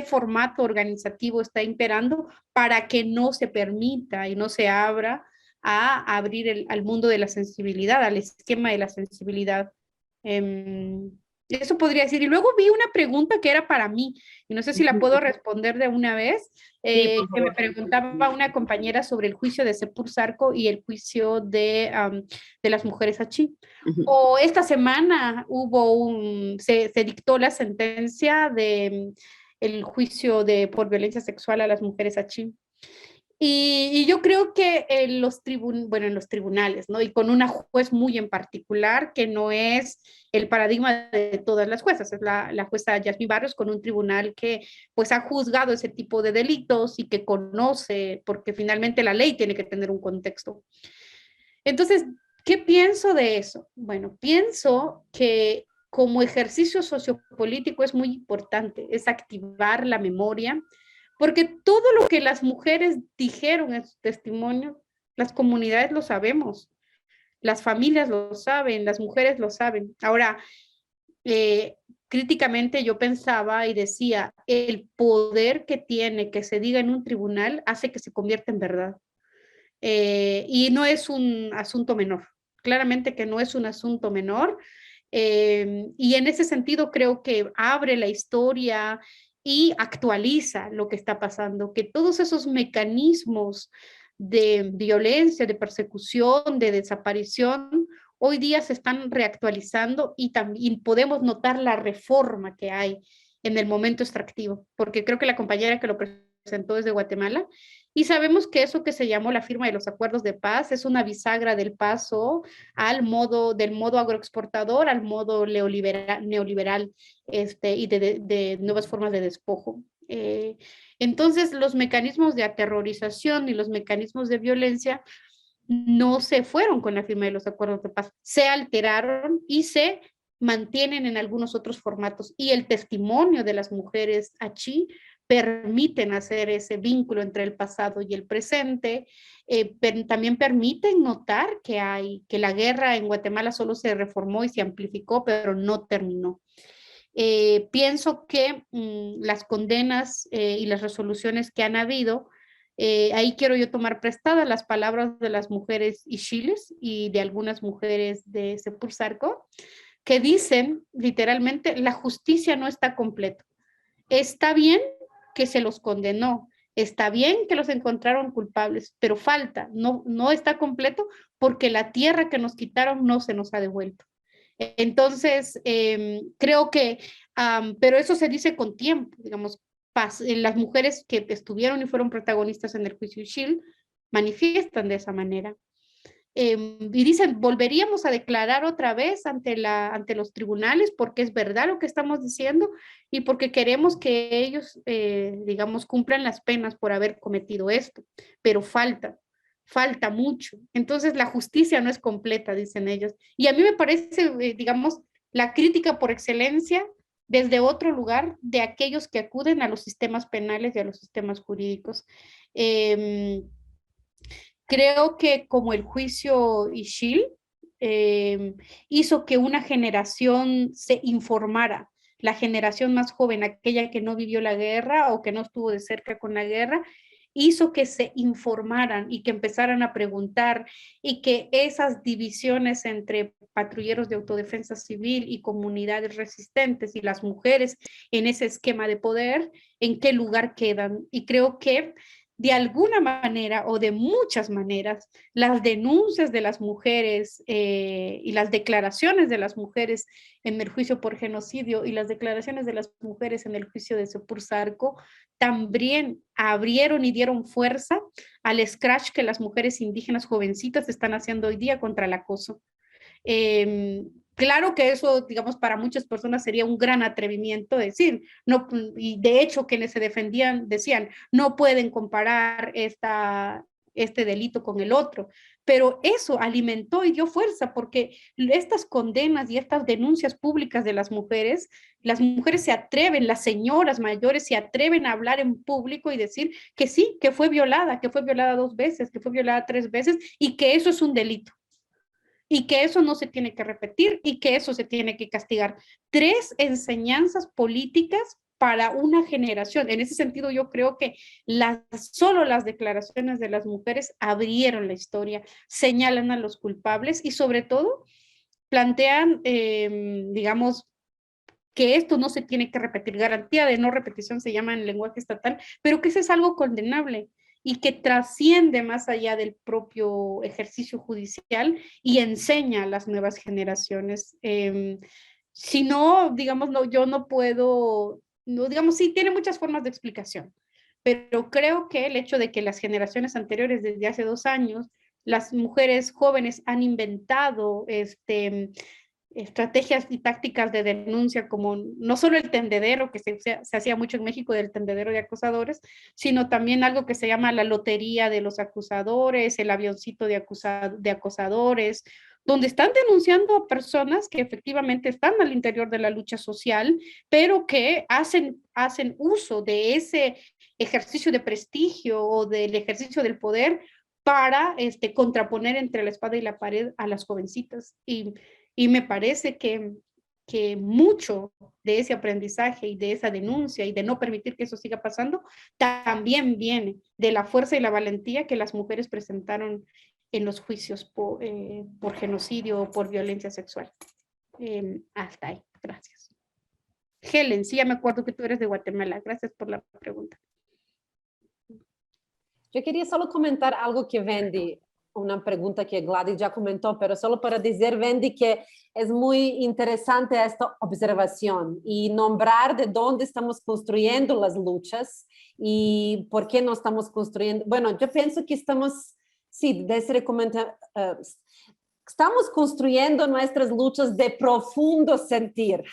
formato organizativo está imperando para que no se permita y no se abra a abrir al mundo de la sensibilidad, al esquema de la sensibilidad. Eso podría decir. Y luego vi una pregunta que era para mí, y no sé si la puedo responder de una vez, Sí, por que me favor. preguntaba una compañera sobre el juicio de Sepur Sarco y el juicio de las mujeres Achí. Ujú. O esta semana se dictó la sentencia de el juicio por violencia sexual a las mujeres Achí. Y yo creo que en en los tribunales, ¿no? Y con una juez muy en particular, que no es el paradigma de todas las juezas, es la jueza Yasmín Barrios, con un tribunal que pues ha juzgado ese tipo de delitos y que conoce, porque finalmente la ley tiene que tener un contexto. Entonces, ¿qué pienso de eso? Bueno, pienso que como ejercicio sociopolítico es muy importante, es activar la memoria, porque todo lo que las mujeres dijeron en su testimonio, las comunidades lo sabemos, las familias lo saben, las mujeres lo saben. Ahora, eh, críticamente yo pensaba y decía, el poder que tiene que se diga en un tribunal hace que se convierta en verdad. Y no es un asunto menor, claramente que no es un asunto menor. Y en ese sentido creo que abre la historia y actualiza lo que está pasando, que todos esos mecanismos de violencia, de persecución, de desaparición, hoy día se están reactualizando y también podemos notar la reforma que hay en el momento extractivo, porque creo que la compañera que lo presentó es de Guatemala, y sabemos que eso que se llamó la firma de los acuerdos de paz es una bisagra del paso del modo agroexportador al modo neoliberal y de nuevas formas de despojo. Entonces, los mecanismos de aterrorización y los mecanismos de violencia no se fueron con la firma de los acuerdos de paz, se alteraron y se mantienen en algunos otros formatos. Y el testimonio de las mujeres achí permiten hacer ese vínculo entre el pasado y el presente, también permiten notar que la guerra en Guatemala solo se reformó y se amplificó, pero no terminó. Pienso que las condenas y las resoluciones que han habido, ahí quiero yo tomar prestadas las palabras de las mujeres ishiles y de algunas mujeres de Sepulsarco, que dicen literalmente, la justicia no está completa. Está bien que se los condenó, está bien que los encontraron culpables, pero falta, no está completo porque la tierra que nos quitaron no se nos ha devuelto. Entonces, creo que, pero eso se dice con tiempo, digamos, las mujeres que estuvieron y fueron protagonistas en el juicio Shield manifiestan de esa manera. Y dicen, volveríamos a declarar otra vez ante los tribunales porque es verdad lo que estamos diciendo y porque queremos que ellos, digamos, cumplan las penas por haber cometido esto, pero falta mucho. Entonces la justicia no es completa, dicen ellos. Y a mí me parece, digamos, la crítica por excelencia desde otro lugar de aquellos que acuden a los sistemas penales y a los sistemas jurídicos. Creo que como el juicio Ishil hizo que una generación se informara, la generación más joven, aquella que no vivió la guerra o que no estuvo de cerca con la guerra, hizo que se informaran y que empezaran a preguntar y que esas divisiones entre patrulleros de autodefensa civil y comunidades resistentes y las mujeres en ese esquema de poder, en qué lugar quedan. Y creo que de alguna manera o de muchas maneras, las denuncias de las mujeres y las declaraciones de las mujeres en el juicio por genocidio y las declaraciones de las mujeres en el juicio de Sepur Sarco también abrieron y dieron fuerza al scratch que las mujeres indígenas jovencitas están haciendo hoy día contra el acoso. Claro que eso, digamos, para muchas personas sería un gran atrevimiento decir, no, y de hecho quienes se defendían decían, no pueden comparar este delito con el otro, pero eso alimentó y dio fuerza porque estas condenas y estas denuncias públicas de las mujeres se atreven, las señoras mayores se atreven a hablar en público y decir que sí, que fue violada 2 veces, que fue violada 3 veces y que eso es un delito y que eso no se tiene que repetir y que eso se tiene que castigar. 3 enseñanzas políticas para una generación. En ese sentido, yo creo que solo las declaraciones de las mujeres abrieron la historia, señalan a los culpables y sobre todo plantean, digamos, que esto no se tiene que repetir, garantía de no repetición se llama en el lenguaje estatal, pero que eso es algo condenable y que trasciende más allá del propio ejercicio judicial y enseña a las nuevas generaciones. Si no, digamos, no, yo no puedo, no, digamos, sí tiene muchas formas de explicación, pero creo que el hecho de que las generaciones anteriores, desde hace 2 años, las mujeres jóvenes han inventado estrategias y tácticas de denuncia, como no solo el tendedero, que se hacía mucho en México, del tendedero de acosadores, sino también algo que se llama la lotería de los acusadores, el avioncito de acosadores, donde están denunciando a personas que efectivamente están al interior de la lucha social, pero que hacen uso de ese ejercicio de prestigio o del ejercicio del poder para contraponer entre la espada y la pared a las jovencitas. Y me parece que mucho de ese aprendizaje y de esa denuncia y de no permitir que eso siga pasando, también viene de la fuerza y la valentía que las mujeres presentaron en los juicios por genocidio o por violencia sexual. Hasta ahí, gracias. Helen, sí, ya me acuerdo que tú eres de Guatemala. Gracias por la pregunta. Yo quería solo comentar algo que Wendy, una pregunta que Gladys ya comentó, pero solo para decir, Wendy, que es muy interesante esta observación y nombrar de dónde estamos construyendo las luchas y por qué no estamos construyendo. Bueno, yo pienso que estamos, sí, estamos construyendo nuestras luchas de profundo sentir,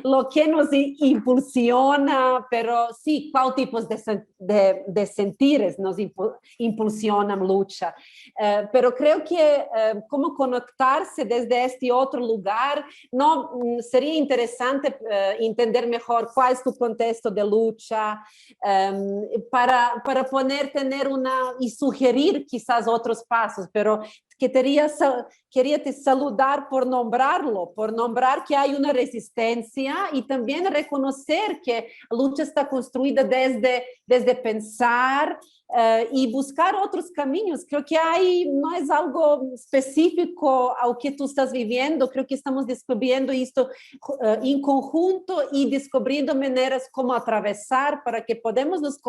lo que nos impulsiona, pero sí, ¿cuál tipos de sentires nos impulsionan lucha? Pero creo que cómo conectarse desde este otro lugar, no sería interesante entender mejor cuál es tu contexto de lucha, para tener y sugerir quizás otros pasos, pero que quería te saludar por nombrarlo, por nombrar que hay una resistencia y también reconocer que la lucha está construida desde pensar y buscar otros caminos. Creo que no es algo específico a lo que tú estás viviendo, creo que estamos descubriendo esto en conjunto y descubriendo maneras como atravesar para que podamos nos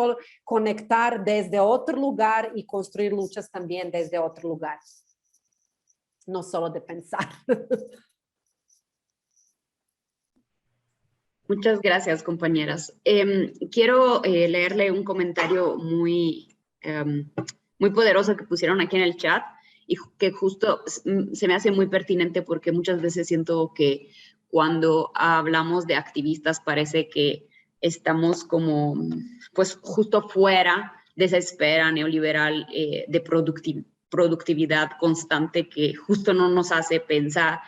conectar desde otro lugar y construir luchas también desde otro lugar. No solo de pensar. Muchas gracias, compañeras. Quiero leerle un comentario muy poderoso que pusieron aquí en el chat y que justo se me hace muy pertinente porque muchas veces siento que cuando hablamos de activistas parece que estamos como, pues, justo fuera de esa esfera neoliberal de productividad constante que justo no nos hace pensar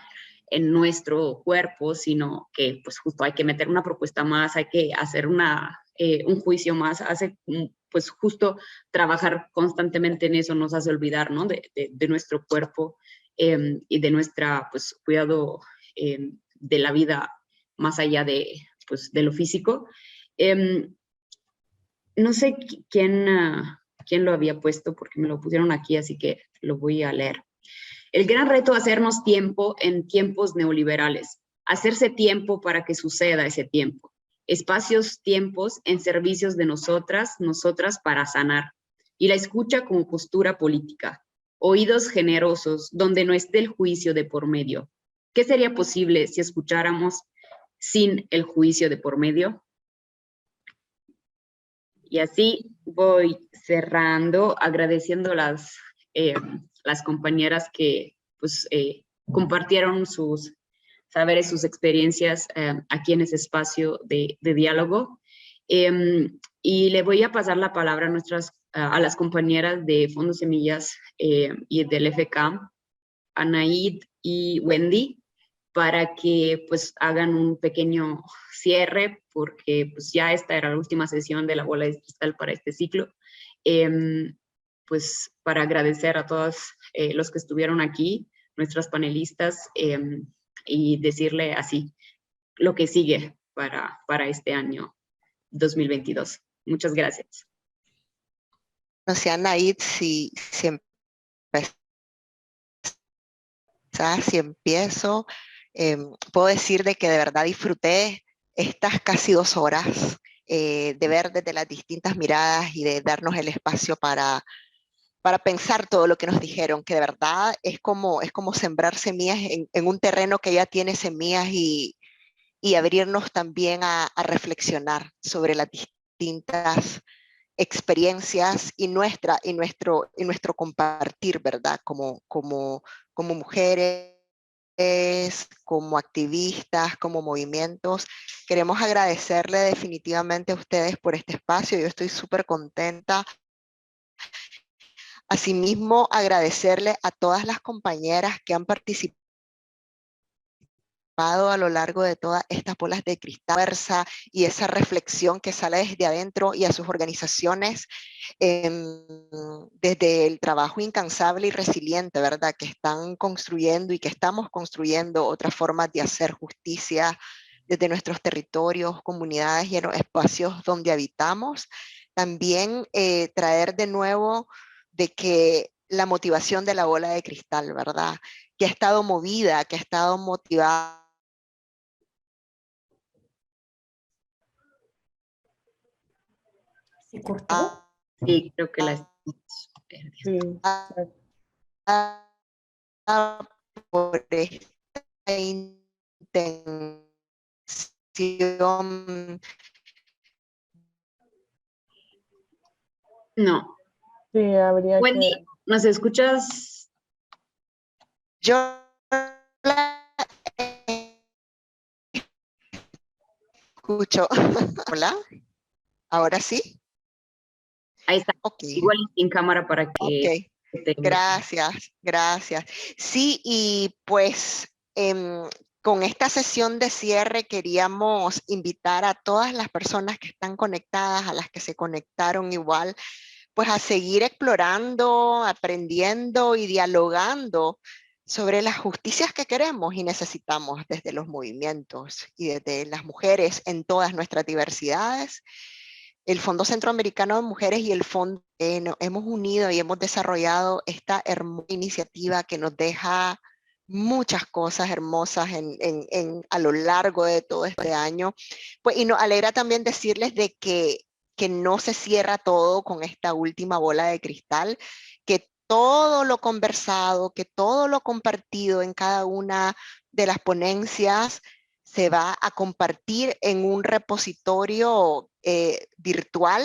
en nuestro cuerpo, sino que pues justo hay que meter una propuesta más, hay que hacer un juicio más, pues justo trabajar constantemente en eso nos hace olvidar, ¿no? de nuestro cuerpo y de nuestra, pues, cuidado de la vida más allá de lo físico. No sé quién lo había puesto porque me lo pusieron aquí, así que lo voy a leer. El gran reto es hacernos tiempo en tiempos neoliberales, hacerse tiempo para que suceda ese tiempo. Espacios, tiempos en servicios de nosotras para sanar. Y la escucha como postura política. Oídos generosos donde no esté el juicio de por medio. ¿Qué sería posible si escucháramos sin el juicio de por medio? Y así voy cerrando, agradeciendo las compañeras que pues, compartieron sus saberes, sus experiencias aquí en ese espacio de diálogo. Y le voy a pasar la palabra a las compañeras de Fondo Semillas y del FK, Anaid y Wendy, para que pues hagan un pequeño cierre, porque pues ya esta era la última sesión de la bola de cristal para este ciclo. Pues para agradecer a todos los que estuvieron aquí, nuestras panelistas, y decirle así lo que sigue para este año 2022. Muchas gracias. No sé, Anaid, si quizás si empiezo, puedo decir de que de verdad disfruté estas casi 2 horas de ver desde las distintas miradas y de darnos el espacio para pensar todo lo que nos dijeron, que de verdad es como sembrar semillas en un terreno que ya tiene semillas y abrirnos también a reflexionar sobre las distintas experiencias y nuestro compartir, ¿verdad? Como mujeres, como activistas, como movimientos. Queremos agradecerle definitivamente a ustedes por este espacio. Yo estoy súper contenta. Asimismo, agradecerle a todas las compañeras que han participado a lo largo de todas estas bolas de cristal, fuerza y esa reflexión que sale desde adentro, y a sus organizaciones desde el trabajo incansable y resiliente, ¿verdad? Que están construyendo y que estamos construyendo otras formas de hacer justicia desde nuestros territorios, comunidades y en los espacios donde habitamos. También traer de nuevo de que la motivación de la bola de cristal, ¿verdad? Que ha estado movida, que ha estado motivada. ¿Se cortó? Sí, creo que la estamos perdiendo. Por esta intención. No. Sí, habría Wendy, que... ¿nos escuchas? Yo la escucho. Hola, ¿ahora sí? Ahí está. Ok, Igual sin cámara para que... ok. Gracias. Sí, y pues con esta sesión de cierre queríamos invitar a todas las personas que están conectadas, a las que se conectaron igual, pues a seguir explorando, aprendiendo y dialogando sobre las justicias que queremos y necesitamos desde los movimientos y desde las mujeres en todas nuestras diversidades. El Fondo Centroamericano de Mujeres y el Fondo nos hemos unido y hemos desarrollado esta hermosa iniciativa que nos deja muchas cosas hermosas a lo largo de todo este año. Pues, y nos alegra también decirles de que no se cierra todo con esta última bola de cristal, que todo lo conversado, que todo lo compartido en cada una de las ponencias se va a compartir en un repositorio virtual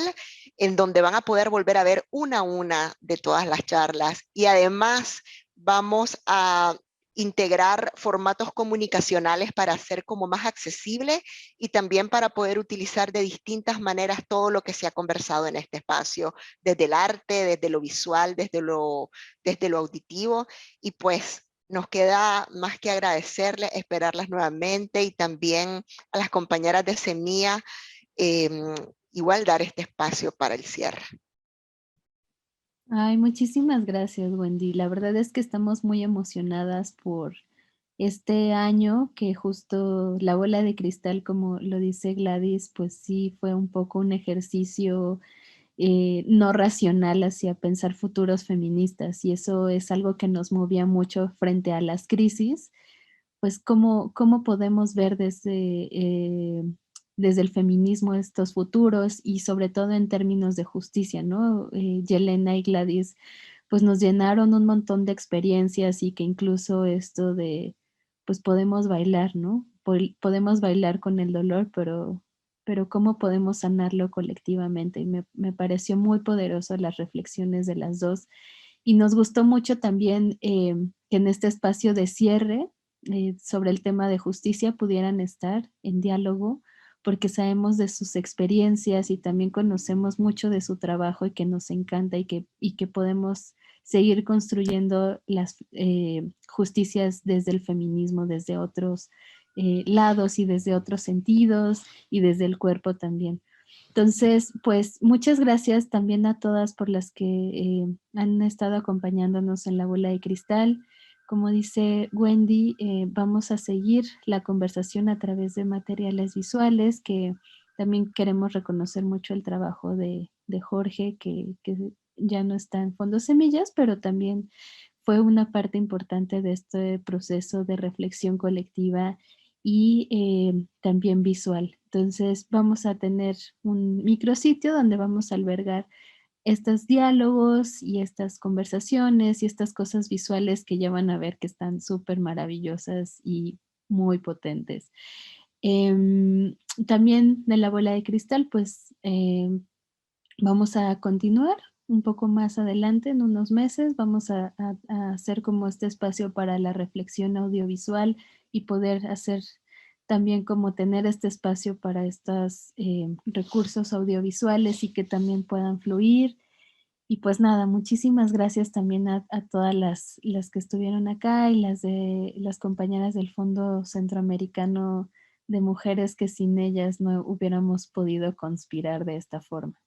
en donde van a poder volver a ver una a una de todas las charlas. Y además vamos a integrar formatos comunicacionales para hacer como más accesible y también para poder utilizar de distintas maneras todo lo que se ha conversado en este espacio, desde el arte, desde lo visual, desde lo auditivo. Y pues nos queda más que agradecerles, esperarlas nuevamente, y también a las compañeras de Semilla, igual dar este espacio para el cierre. Ay, muchísimas gracias, Wendy. La verdad es que estamos muy emocionadas por este año, que justo la bola de cristal, como lo dice Gladys, pues sí fue un poco un ejercicio no racional hacia pensar futuros feministas, y eso es algo que nos movía mucho frente a las crisis. Pues cómo podemos ver desde el feminismo estos futuros, y sobre todo en términos de justicia, ¿no? Yelena y Gladys pues nos llenaron un montón de experiencias, y que incluso esto de, pues podemos bailar, ¿no? Podemos bailar con el dolor, pero cómo podemos sanarlo colectivamente. Y me pareció muy poderoso las reflexiones de las dos. Y nos gustó mucho también que en este espacio de cierre sobre el tema de justicia pudieran estar en diálogo, porque sabemos de sus experiencias y también conocemos mucho de su trabajo, y que nos encanta, y que podemos seguir construyendo las justicias desde el feminismo, desde otros lados y desde otros sentidos y desde el cuerpo también. Entonces, pues muchas gracias también a todas por las que han estado acompañándonos en la bola de cristal. Como dice Wendy, vamos a seguir la conversación a través de materiales visuales, que también queremos reconocer mucho el trabajo de Jorge, que ya no está en Fondo Semillas, pero también fue una parte importante de este proceso de reflexión colectiva y también visual. Entonces vamos a tener un micrositio donde vamos a albergar estos diálogos y estas conversaciones y estas cosas visuales que ya van a ver que están súper maravillosas y muy potentes. También de la bola de cristal, pues vamos a continuar un poco más adelante, en unos meses, vamos a hacer como este espacio para la reflexión audiovisual y poder hacer también como tener este espacio para estos recursos audiovisuales y que también puedan fluir. Y pues nada, muchísimas gracias también a todas las que estuvieron acá y las compañeras del Fondo Centroamericano de Mujeres, que sin ellas no hubiéramos podido conspirar de esta forma.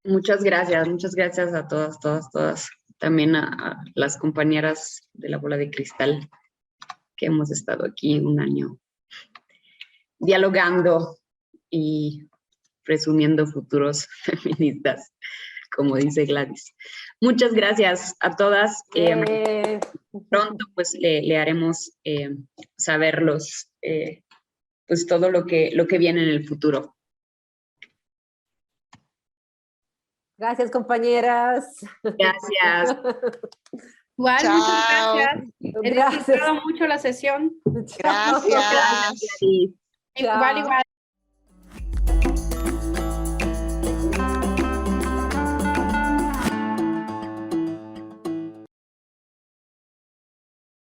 Muchas gracias a todas. También a las compañeras de la bola de cristal que hemos estado aquí un año dialogando y presumiendo futuros feministas, como dice Gladys. Muchas gracias a todas. Pronto pues le haremos saber pues todo lo que viene en el futuro. Gracias, compañeras. Gracias. Igual, Chao. muchas gracias. He Gracias. disfrutado mucho la sesión. Gracias. Gracias. Igual.